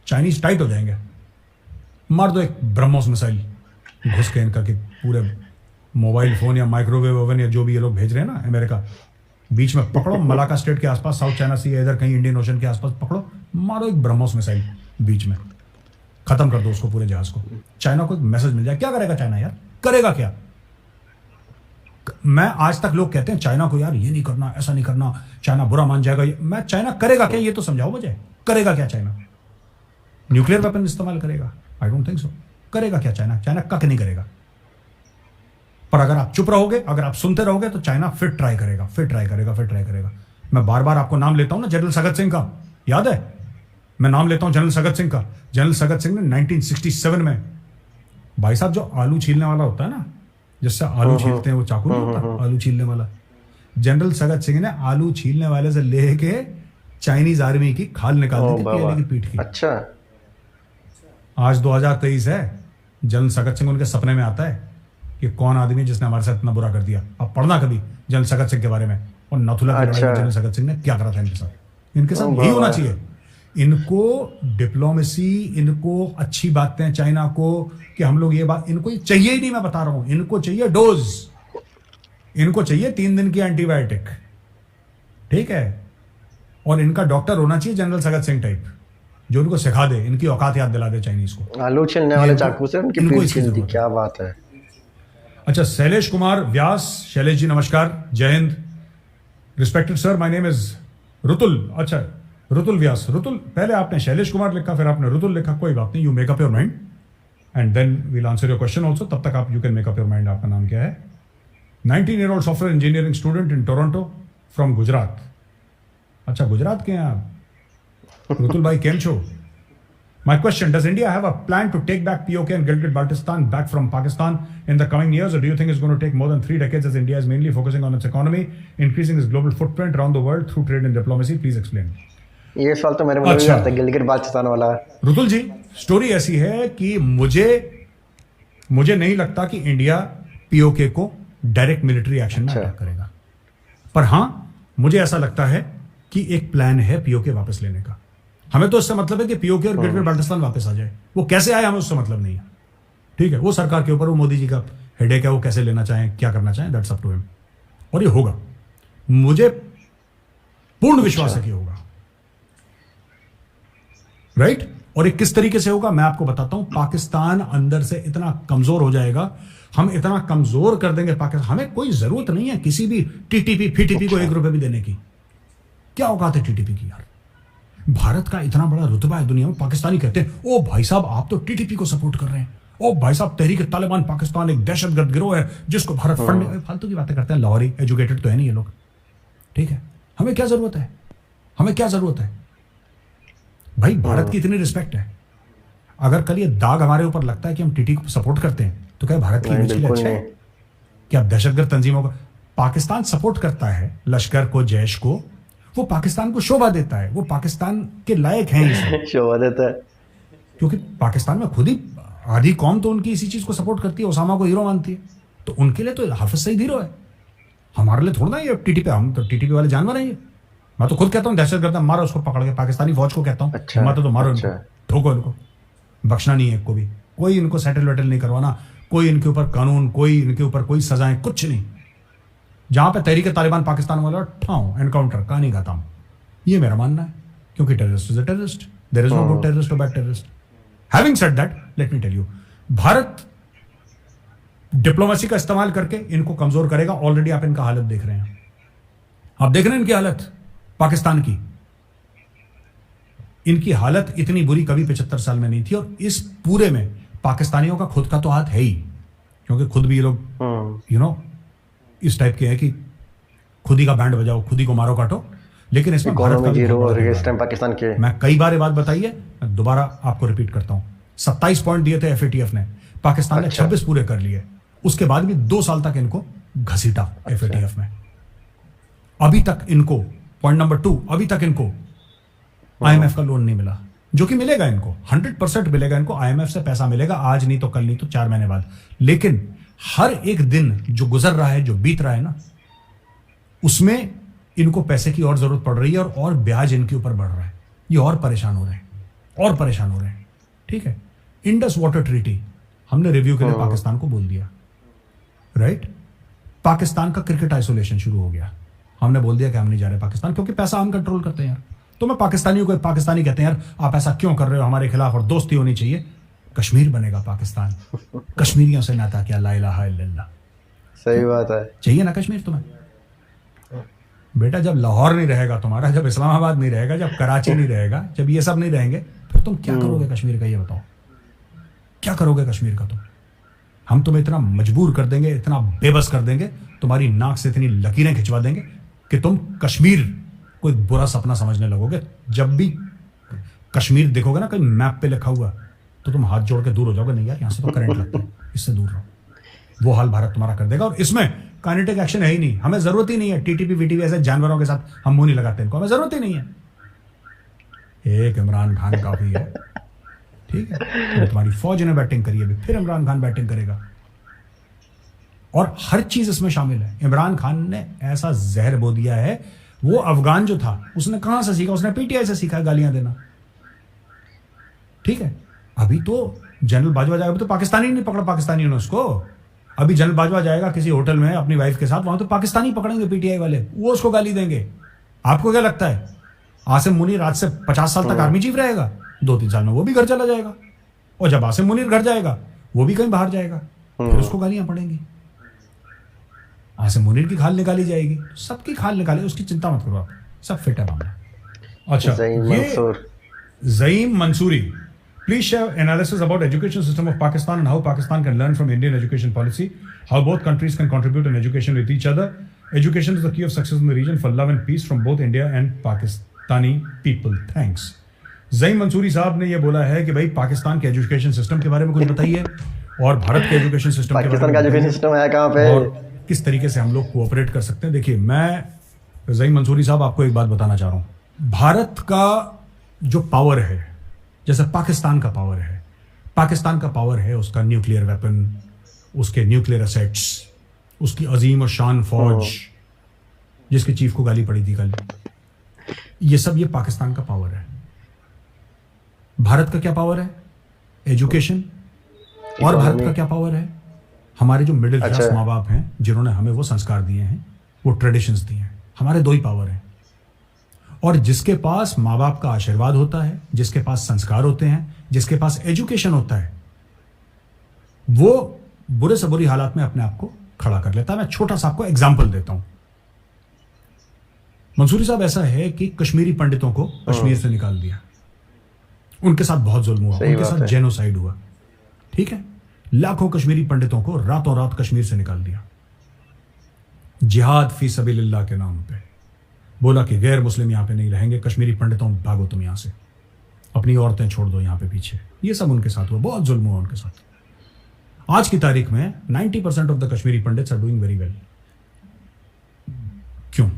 चाइनीज टाइट हो जाएंगे। मार दो एक ब्रह्मोस मिसाइल घुस के इनका, कि पूरे मोबाइल फोन या माइक्रोवेव ओवन या जो भी ये लोग भेज रहे हैं ना अमेरिका, बीच में पकड़ो, मलाका स्ट्रेट के आसपास, साउथ चाइना सी, इधर कहीं इंडियन ओशन के आसपास पकड़ो, मारो एक ब्रह्मोस मिसाइल बीच में, खत्म कर दो उसको, पूरे जहाज को। चाइना को एक मैसेज मिल जाए। क्या करेगा चाइना यार, करेगा क्या? मैं आज तक लोग कहते हैं चाइना को यार ये नहीं करना, ऐसा नहीं करना, चाइना बुरा मान जाएगा। मैं चाइना करेगा क्या ये तो समझाओ मुझे, करेगा क्या चाइना? न्यूक्लियर वेपन इस्तेमाल करेगा? I don't think so. करेगा क्या चाइना? चाइना कक नहीं करेगा। पर अगर आप चुप रहोगे, अगर आप सुनते रहोगे, तो चाइना फिर ट्राई करेगा, फिर ट्राई करेगा, फिर ट्राई करेगा। मैं बार बार आपको नाम लेता हूं ना, जनरल सगत सिंह का, याद है? मैं नाम लेता हूं जनरल सगत सिंह का। जनरल सगत सिंह ने 1967 में, भाई साहब जो आलू छीलने वाला होता है ना, जिससे आलू छीलते हैं, वो चाकू नहीं होता आलू छीलने वाला, जनरल सगत सिंह ने आलू छीलने वाले से लेके चाइनीज आर्मी की खाल निकाल दी थी पीएलए की पीठ की। अच्छा, आज 2023 है, जनरल सगत सिंह उनके सपने में आता है कि कौन आदमी जिसने हमारे साथ इतना बुरा कर दिया। अब पढ़ना कभी जनरल सगत सिंह के बारे में, और नथुला की लड़ाई में जनरल सगत सिंह ने क्या करा था इनके साथ यही होना चाहिए। इनको डिप्लोमेसी, इनको अच्छी बातें चाइना को कि हम लोग ये बात, इनको ये चाहिए ही नहीं। मैं बता रहा हूं, इनको चाहिए डोज, इनको चाहिए 3 दिन की एंटीबायोटिक, ठीक है? और इनका डॉक्टर होना चाहिए जनरल सगत सिंह टाइप, जो उनको सिखा दे, इनकी औकात याद दिला दे चाइनीज को। आलू छीलने वाले चाकू से उनकी पीठ छील दी, क्या बात है। अच्छा, शैलेश कुमार व्यास, शैलेश जी नमस्कार, जय हिंद। Respected sir, my name is Rutul. अच्छा, रुतुल व्यास, रुतुल, पहले आपने शैलेश कुमार लिखा, फिर आपने रुतुल लिखा, कोई बात नहीं, you make up your mind and then we'll answer your question also. तब तक आप, you can make up your mind, आपका नाम क्या है? 19-year-old software engineering student in Toronto from Gujarat. अच्छा, गुजरात के हैं आप, रुतुल भाई, केम छो? My question, does India have a plan to take back POK and Gilgit-Baltistan back from Pakistan in the coming years, or do you think it's going to take more than 3 decades as India is mainly focusing on its economy, increasing its global footprint around the world through trade and diplomacy? Please explain. ये सवाल तो मेरे मन में भी आता है, गिलगिट-बाल्टिस्तान वाला। रुतुल जी, स्टोरी ऐसी है कि मुझे नहीं लगता कि इंडिया पीओके को डायरेक्ट मिलिट्री एक्शन में अटैक करेगा, पर हां, मुझे ऐसा लगता है कि एक प्लान है पीओके वापस लेने का। हमें तो इससे मतलब है कि पीओके और गिलगिट बाल्टिस्तान वापस आ जाए। वो कैसे आए हमें उससे मतलब नहीं है, ठीक है? वो सरकार के ऊपर, वो मोदी जी का हेडेक है, वो कैसे लेना चाहें, क्या करना चाहें, दैट्स अप टू हिम। और ये होगा, मुझे पूर्ण विश्वास है कि होगा, राइट? और ये किस तरीके से होगा मैं आपको बताता हूं। पाकिस्तान अंदर से इतना कमजोर हो जाएगा, हम इतना कमजोर कर देंगे पाकिस्तान, हमें कोई जरूरत नहीं है किसी भी टीटीपी फीटीपी को 1 रुपए भी देने की। क्या औकात है टीटीपी की यार? भारत का इतना बड़ा रुतबा है दुनिया में। पाकिस्तानी कहते हैं, ओ भाई साहब आप तो टीटीपी को सपोर्ट कर रहे हैं, ओ भाई साहब तहरीक तालिबान पाकिस्तान एक दहशतगर्द गिरोह है जिसको भारत फंड। फालतू की बातें करते हैं, लाहौरी, एजुकेटेड तो है नहीं ये लोग, ठीक है? हमें क्या जरूरत है, हमें क्या जरूरत है भाई? भारत की इतनी रिस्पेक्ट है, अगर कल ये दाग हमारे ऊपर लगता है कि हम टीटी को सपोर्ट करते हैं, तो क्या भारत की इमेज के लिए अच्छा है कि आप दहशतगर्द तंजीमों को? पाकिस्तान सपोर्ट करता है लश्कर को, जैश को, वो पाकिस्तान को शोभा देता है, वो पाकिस्तान के लायक हैं शोभा देता है, क्योंकि पाकिस्तान में खुद ही आधी कौम तो उनकी इसी चीज को सपोर्ट करती है, ओसामा को हीरो मानती है, तो उनके लिए तो हाफिज सईद हीरो है, हमारे लिए थोड़ा ना ये टीटीपी। हम तो टीटीपी वाले जानवर हैं ये, मैं तो खुद कहता हूँ दहशतगर्द मारो उसको पकड़ के, पाकिस्तानी फौज को कहता हूँ अच्छा, हिम्मत है तो मारो अच्छा। इनको, ठोको इनको, बख्शना नहीं है एक को भी, कोई इनको सेटल वेटल नहीं करवाना, कोई इनके ऊपर कानून, कोई इनके ऊपर कोई सजाएं, कुछ नहीं। जहां पे तहरीक तालिबान पाकिस्तान वाला ठाओ एनकाउंटर, कहानी खत्म। ये मेरा मानना है, क्योंकि terrorist is a terrorist, there is no good terrorist और bad terrorist. Having said that, let me tell you, Bharat diplomacy का इस्तेमाल करके इनको कमजोर करेगा। ऑलरेडी आप इनका हालत देख रहे हैं, आप देख रहे हैं इनकी हालत पाकिस्तान की। इनकी हालत इतनी बुरी कभी 75 साल में नहीं थी, और इस पूरे में पाकिस्तानियों का खुद का तो हाथ है ही, क्योंकि खुद भी ये लोग यू नो इस टाइप के हैं कि खुद ही का बैंड बजाओ, खुद ही को मारो काटो। लेकिन इसमें भारत का भी बहुत बड़ा और इस टाइम पाकिस्तान के, मैं कई बार ये बात बताई है, मैं दोबारा आपको रिपीट करता हूं। 27 पॉइंट दिए थे एफएटीएफ ने, पाकिस्तान ने 26 पूरे कर लिए। उसके बाद भी 2 साल तक इनको घसीटा एफएटीएफ में। अभी तक इनको, पॉइंट नंबर 2, अभी तक इनको आईएमएफ का लोन नहीं मिला, जो कि मिलेगा इनको, 100% मिलेगा इनको। आईएमएफ से पैसा मिलेगा, आज नहीं तो कल, नहीं तो 4 महीने बाद। लेकिन हर एक दिन जो गुजर रहा है, जो बीत रहा है ना, उसमें इनको पैसे की और जरूरत पड़ रही है, और ब्याज इनके ऊपर बढ़ रहा है। ये और परेशान हो रहे हैं, और परेशान हो रहे हैं। ठीक है, इंडस वाटर ट्रीटी हमने रिव्यू के लिए पाकिस्तान को बोल दिया, राइट। पाकिस्तान का क्रिकेट आइसोलेशन शुरू हो गया, हमने बोल दिया कि हम नहीं जा रहे पाकिस्तान, क्योंकि पैसा हम कंट्रोल करते हैं यार। तो मैं पाकिस्तानियों को, पाकिस्तानी कहते हैं यार आप ऐसा क्यों कर रहे हो हमारे खिलाफ, और दोस्ती होनी चाहिए। कश्मीर बनेगा पाकिस्तान, कश्मीरियों से नाता क्या, ला इलाहा इल्लल्लाह। सही बात है, चाहिए ना कश्मीर तुम्हें बेटा। जब लाहौर नहीं रहेगा तुम्हारा, जब इस्लामाबाद नहीं रहेगा, जब कराची नहीं रहेगा, जब ये सब नहीं रहेंगे, फिर तुम क्या करोगे कश्मीर का, ये बताओ, क्या करोगे कश्मीर का तुम। हम तुम्हें इतना मजबूर कर देंगे, इतना बेबस कर देंगे, तुम्हारी नाक से इतनी लकीरें खिंचवा देंगे कि तुम कश्मीर कोई बुरा सपना समझने लगोगे। जब भी कश्मीर देखोगे ना कहीं मैप पे लिखा हुआ, तो तुम हाथ जोड़ के दूर हो जाओगे, नहीं यार यहाँ से तो करंट लगता है, इससे दूर रहो। वो हाल भारत तुम्हारा कर देगा, और इसमें काइनेटिक एक्शन है ही नहीं। हमें जरूरत ही नहीं है टीटीपी वीटीपी ऐसे जानवरों के साथ हम मुंह नहीं लगाते इनको, हमें जरूरत ही नहीं है। एक इमरान खान काफी है, ठीक है। तो तुम्हारी फौज ने बैटिंग करी है, फिर इमरान खान बैटिंग करेगा, और हर चीज इसमें शामिल है। इमरान खान ने ऐसा जहर बो दिया है, वो अफगान जो था उसने कहां से सीखा, उसने पीटीआई से सीखा गालियां देना, ठीक है। अभी तो जनरल बाजवा जाएगा, अभी तो पाकिस्तानी नहीं पकड़ा पाकिस्तानियों ने उसको। अभी जनरल बाजवा जाएगा किसी होटल में अपनी वाइफ के साथ, वहां तो पाकिस्तानी पकड़ेंगे पीटीआई वाले, वो उसको गाली देंगे। आपको क्या लगता है आसिम मुनीर आज से 50 साल तक आर्मी चीफ रहेगा? 2-3 साल में वो भी घर चला जाएगा, और जब आसिम मुनीर घर जाएगा वो भी कहीं बाहर जाएगा, फिर उसको गालियां पड़ेंगी। आसिम मुनीर की खाल निकाली जाएगी, सबकी खाल निकाली, उसकी चिंता मत करो आप, सब फिट है मामला। अच्छा, ये Zaeem Mansuri, please share analysis about education system of Pakistan and how Pakistan can learn from Indian education policy, how both countries can contribute in education with each other. Education is the key of success in the region for love and peace from both India and Pakistani people. Thanks. Zaeem Mansuri साहब ने ये बोला है कि भाई पाकिस्तान के education system के बारे में कुछ बताइए, और भारत के एजुकेशन सिस्टम के बारे में, पाकिस्तान का एजुकेशन सिस्टम है कहाँ पे, और किस तरीके से हम लोग कोऑपरेट कर सकते हैं। देखिए, मैं ज़ईम मंसूरी साहब आपको एक बात बताना चाह रहा हूँ। भारत का जो पावर है, जैसे पाकिस्तान का पावर है, पाकिस्तान का पावर है उसका न्यूक्लियर वेपन, उसके न्यूक्लियर असेट्स, उसकी अजीम और शान फौज जिसके चीफ को गाली पड़ी थी कल, ये सब ये पाकिस्तान का पावर है। भारत का क्या पावर है? एजुकेशन। और भारत का क्या पावर है? हमारे जो मिडिल क्लास माँ बाप हैं, जिन्होंने हमें वो संस्कार दिए हैं, वो ट्रेडिशंस दिए हैं। हमारे 2 ही पावर हैं। और जिसके पास माँ बाप का आशीर्वाद होता है, जिसके पास संस्कार होते हैं, जिसके पास एजुकेशन होता है, वो बुरे से बुरी हालात में अपने आप को खड़ा कर लेता है। मैं छोटा सा आपको एग्जाम्पल देता हूं। मंसूरी साहब, ऐसा है कि कश्मीरी पंडितों को कश्मीर से निकाल दिया, उनके साथ बहुत जुल्म हुआ, उनके साथ जेनोसाइड हुआ, ठीक है। लाखों कश्मीरी पंडितों को रातों रात कश्मीर से निकाल दिया, जिहाद फी सबीलिल्लाह के नाम पे। बोला कि गैर मुस्लिम यहां पे नहीं रहेंगे, कश्मीरी पंडितों भागो तुम यहां से, अपनी औरतें छोड़ दो यहां पे पीछे। ये सब उनके साथ हुआ, बहुत जुल्म हुआ उनके साथ। आज की तारीख में 90% of the Kashmiri pandits are doing very well. क्यों?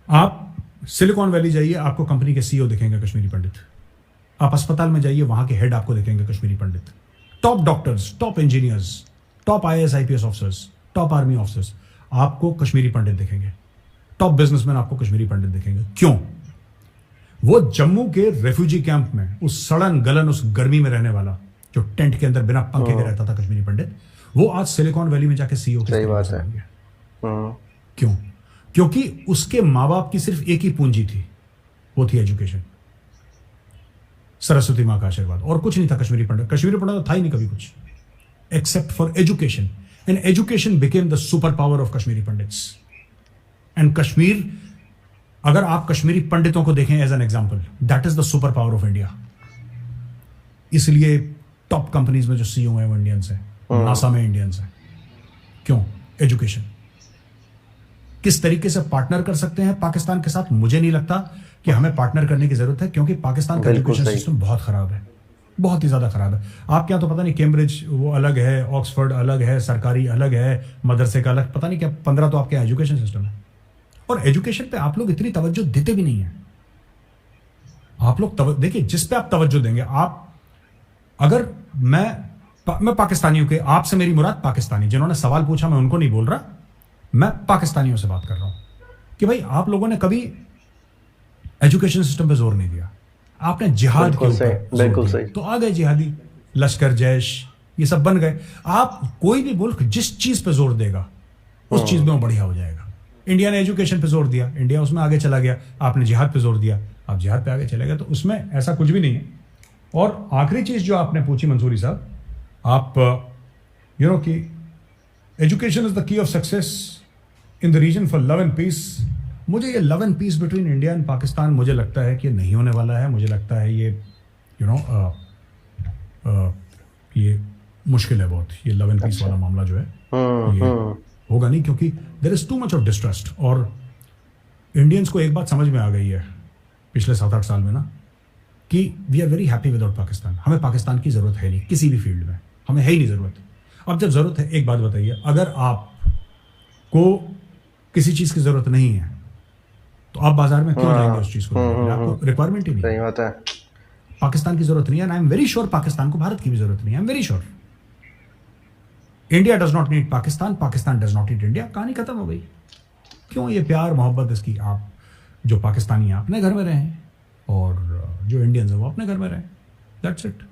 आप सिलिकॉन वैली जाइए, आपको कंपनी के सीईओ दिखेंगे कश्मीरी पंडित। आप अस्पताल में जाइए, वहां के हेड आपको दिखेंगे Kashmiri Pandit. Top doctors, top engineers, top IAS IPS officers, top army officers, आपको कश्मीरी पंडित दिखेंगे। टॉप बिजनेसमैन आपको कश्मीरी पंडित दिखेंगे। क्यों? वो जम्मू के रेफ्यूजी कैंप में उस सड़न गलन उस गर्मी में रहने वाला जो टेंट के अंदर बिना पंखे के रहता था कश्मीरी पंडित, वो आज सिलिकॉन वैली में जाके सीईओ सही बात है। क्यों? क्योंकि उसके माँ बाप की सिर्फ एक ही पूंजी थी, वो थी एजुकेशन, सरस्वती मां का आशीर्वाद, और कुछ नहीं था। कश्मीरी पंडित तो था ही नहीं कभी कुछ, except for education, and education became the super power of Kashmiri pandits. And Kashmir, अगर आप कश्मीरी पंडितों को देखें as an example, that is the super power of India. इसलिए टॉप कंपनीज में जो सीईओ है वो इंडियंस है, नासा में इंडियंस है। क्यों? एजुकेशन। किस तरीके से पार्टनर कर सकते हैं पाकिस्तान के साथ? मुझे नहीं लगता कि हमें पार्टनर करने की जरूरत है, क्योंकि पाकिस्तान का एजुकेशन सिस्टम बहुत खराब है, बहुत ही ज्यादा खराब है। आपके यहाँ तो पता नहीं कैम्ब्रिज वो अलग है, ऑक्सफोर्ड अलग है, सरकारी अलग है, मदरसे का अलग, पता नहीं क्या 15 तो आपके एजुकेशन सिस्टम है। और एजुकेशन पे आप लोग इतनी तवज्जो देते भी नहीं है। आप लोग देखिए, जिस पे आप तवज्जो देंगे, आप अगर मैं पाकिस्तानियों के, आपसे मेरी मुराद पाकिस्तानी जिन्होंने सवाल पूछा, मैं उनको नहीं बोल रहा, मैं पाकिस्तानियों से बात कर रहा हूं कि भाई आप लोगों ने कभी एजुकेशन सिस्टम पे जोर नहीं दिया, आपने जिहाद के ऊपर बिल्कुल सही। तो आ गए जिहादी, लश्कर, जैश, ये सब बन गए। आप कोई भी मुल्क जिस चीज पे जोर देगा उस चीज में वो बढ़िया हो जाएगा। इंडिया ने एजुकेशन पे जोर दिया, इंडिया उसमें आगे चला गया। आपने जिहाद पे जोर दिया, आप जिहाद पे आगे चले गए। तो उसमें ऐसा कुछ भी नहीं है। और आखिरी चीज जो आपने पूछी मंसूरी साहब, आप यू नो कि education is the key of success in the region for love and peace. मुझे ये love and peace between India and Pakistan, मुझे लगता है कि नहीं होने वाला है। मुझे लगता है ये ये मुश्किल है बहुत, ये लव एंड पीस वाला मामला जो है ये होगा नहीं, क्योंकि there is too much of distrust. और इंडियंस को एक बात समझ में आ गई है पिछले 7-8 साल में ना, कि we are very happy without Pakistan. हमें पाकिस्तान की जरूरत है नहीं किसी भी फील्ड में, हमें है ही नहीं जरूरत। अब जब जरूरत है, एक बात बताइए, अगर आपको किसी चीज की जरूरत नहीं है तो आप बाजार में क्यों जाएंगे उस चीज को? आपको रिक्वायरमेंट ही नहीं। सही बात है। पाकिस्तान की जरूरत नहीं है, I am very sure Pakistan को भारत की भी जरूरत नहीं है, I am very sure. India does not need Pakistan, Pakistan does not need India. कहानी खत्म हो गई। क्यों ये प्यार मोहब्बत इसकी? आप जो पाकिस्तानी हैं अपने घर में रहें और जो इंडियंस हैं वो अपने घर में रहें, दैट्स इट।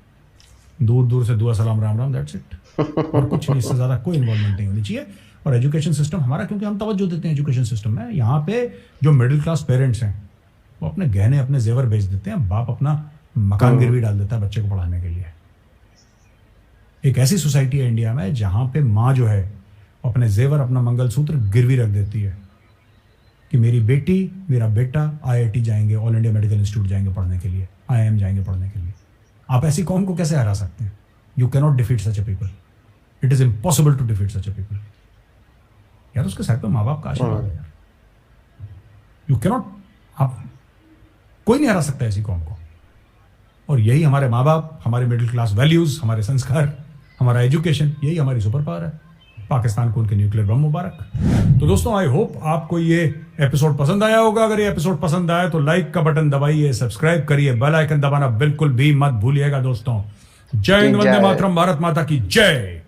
दूर दूर से दुआ सलाम राम राम, दैट्स इट। और कुछ नहीं, इससे ज्यादा कोई इन्वॉल्वमेंट नहीं होनी चाहिए। और एजुकेशन सिस्टम हमारा, क्योंकि हम तवज्जो देते हैं एजुकेशन सिस्टम में, यहाँ पे जो मिडिल क्लास पेरेंट्स हैं वो अपने गहने अपने जेवर बेच देते हैं, बाप अपना मकान गिरवी डाल देता है बच्चे को पढ़ाने के लिए। एक ऐसी सोसाइटी है इंडिया में जहां पे माँ जो है अपने जेवर, अपना मंगलसूत्र गिरवी रख देती है कि मेरी बेटी, मेरा बेटा IIT जाएंगे, ऑल इंडिया मेडिकल इंस्टीट्यूट जाएंगे पढ़ने के लिए, IIM जाएंगे पढ़ने के लिए। आप ऐसी कौम को कैसे हरा सकते हैं? You cannot defeat such a people, it is impossible to defeat such a people. यार उसके साथ पे माँ बाप का आशीर्वाद है यार, यू कैनॉट, आप कोई नहीं हरा सकता ऐसी कौम को। और यही हमारे माँ बाप, हमारे मिडिल क्लास वैल्यूज, हमारे संस्कार, हमारा एजुकेशन, यही हमारी सुपर पावर है। पाकिस्तान को उनके न्यूक्लियर बम मुबारक। तो दोस्तों, आई होप आपको ये एपिसोड पसंद आया होगा। अगर ये एपिसोड पसंद आया तो लाइक का बटन दबाइए, सब्सक्राइब करिए, बेल आइकन दबाना बिल्कुल भी मत भूलिएगा दोस्तों। जय हिंद, वंदे मातरम, भारत माता की जय।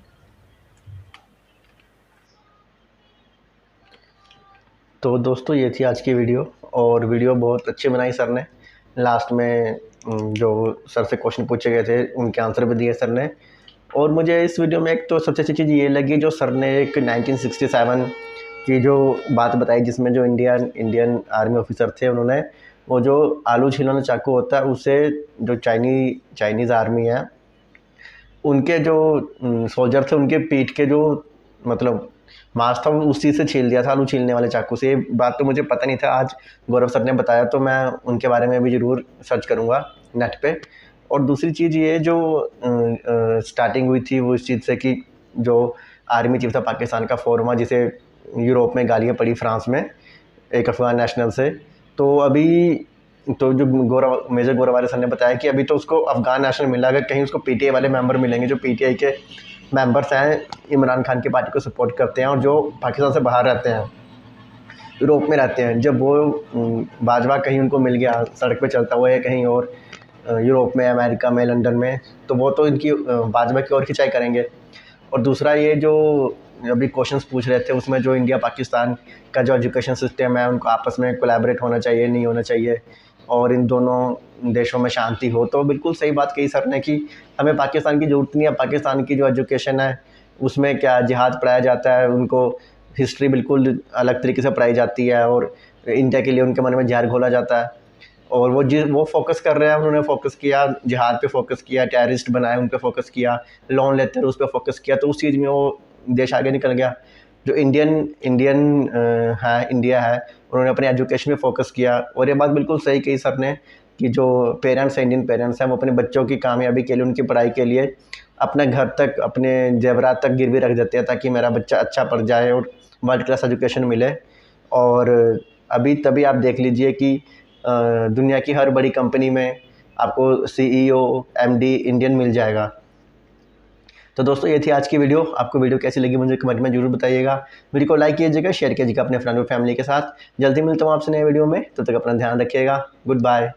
तो दोस्तों, ये थी आज की वीडियो, और वीडियो बहुत अच्छी बनाई सर ने। लास्ट में जो सर से क्वेश्चन पूछे गए थे उनके आंसर भी दिए सर ने। और मुझे इस वीडियो में एक तो सबसे अच्छी चीज़ ये लगी, जो सर ने एक 1967 की जो बात बताई, जिसमें जो इंडियन आर्मी ऑफिसर थे, उन्होंने वो जो आलू छीलने चाकू होता है उसे जो चाइनीज़ आर्मी है उनके जो सोल्जर थे उनके पीठ के जो मतलब मांस था उस चीज़ से छील दिया था, आलू छीलने वाले चाकू से। ये बात तो मुझे पता नहीं था, आज गौरव सर ने बताया, तो मैं उनके बारे में भी ज़रूर सर्च करूँगा नेट पे। और दूसरी चीज़ ये जो स्टार्टिंग हुई थी वो इस चीज़ से कि जो आर्मी चीफ था पाकिस्तान का, फोरमा, जिसे यूरोप में गालियाँ पड़ी फ्रांस में एक अफगान नेशनल से, तो अभी तो जो मेजर गौरव वाले सर ने बताया कि अभी तो उसको अफगान नेशनल मिला, अगर कहीं उसको PTI वाले मेंबर मिलेंगे, जो PTI के मेंबर्स हैं, इमरान खान की पार्टी को सपोर्ट करते हैं और जो पाकिस्तान से बाहर रहते हैं, यूरोप में रहते हैं, जब वो बाजवा कहीं उनको मिल गया सड़क पे चलता हुआ या कहीं और यूरोप में, अमेरिका में, लंदन में, तो वो तो इनकी बाजवा की और खिंचाई करेंगे। और दूसरा ये जो अभी क्वेश्चंस पूछ रहे थे, उसमें जो इंडिया पाकिस्तान का जो एजुकेशन सिस्टम है उनको आपस में कोलैबोरेट होना चाहिए, नहीं होना चाहिए, और इन दोनों देशों में शांति हो। तो बिल्कुल सही बात कही सर ने कि हमें पाकिस्तान की ज़रूरत नहीं है। पाकिस्तान की जो एजुकेशन है उसमें क्या जिहाद पढ़ाया जाता है, उनको हिस्ट्री बिल्कुल अलग तरीके से पढ़ाई जाती है, और इंडिया के लिए उनके मन में जहर घोला जाता है। और वो फोकस कर रहे हैं, उन्होंने फोकस किया जिहाद पे, फोकस किया टेररिस्ट बनाए उन पे फोकस किया, लोन लेते हैं उस पर फोकस किया, तो उस चीज़ में वो देश आगे निकल गया। जो इंडिया है, उन्होंने अपने एजुकेशन पे फोकस किया। और ये बात बिल्कुल सही कही सर ने कि जो पेरेंट्स हैं, इंडियन पेरेंट्स हैं, वो अपने बच्चों की कामयाबी के लिए, उनकी पढ़ाई के लिए अपने घर तक, अपने जेवरात तक गिरवी रख देते हैं ताकि मेरा बच्चा अच्छा पढ़ जाए और वर्ल्ड क्लास एजुकेशन मिले। और अभी तभी आप देख लीजिए कि दुनिया की हर बड़ी कंपनी में आपको CEO MD इंडियन मिल जाएगा। तो दोस्तों ये थी आज की वीडियो। आपको वीडियो कैसी लगी मुझे कमेंट में जरूर बताइएगा। वीडियो को लाइक कीजिएगा, शेयर कीजिएगा अपने फ्रेंड और फैमिली के साथ। जल्दी मिलता हूँ आपसे नए वीडियो में, तब तक अपना ध्यान रखिएगा। Good bye.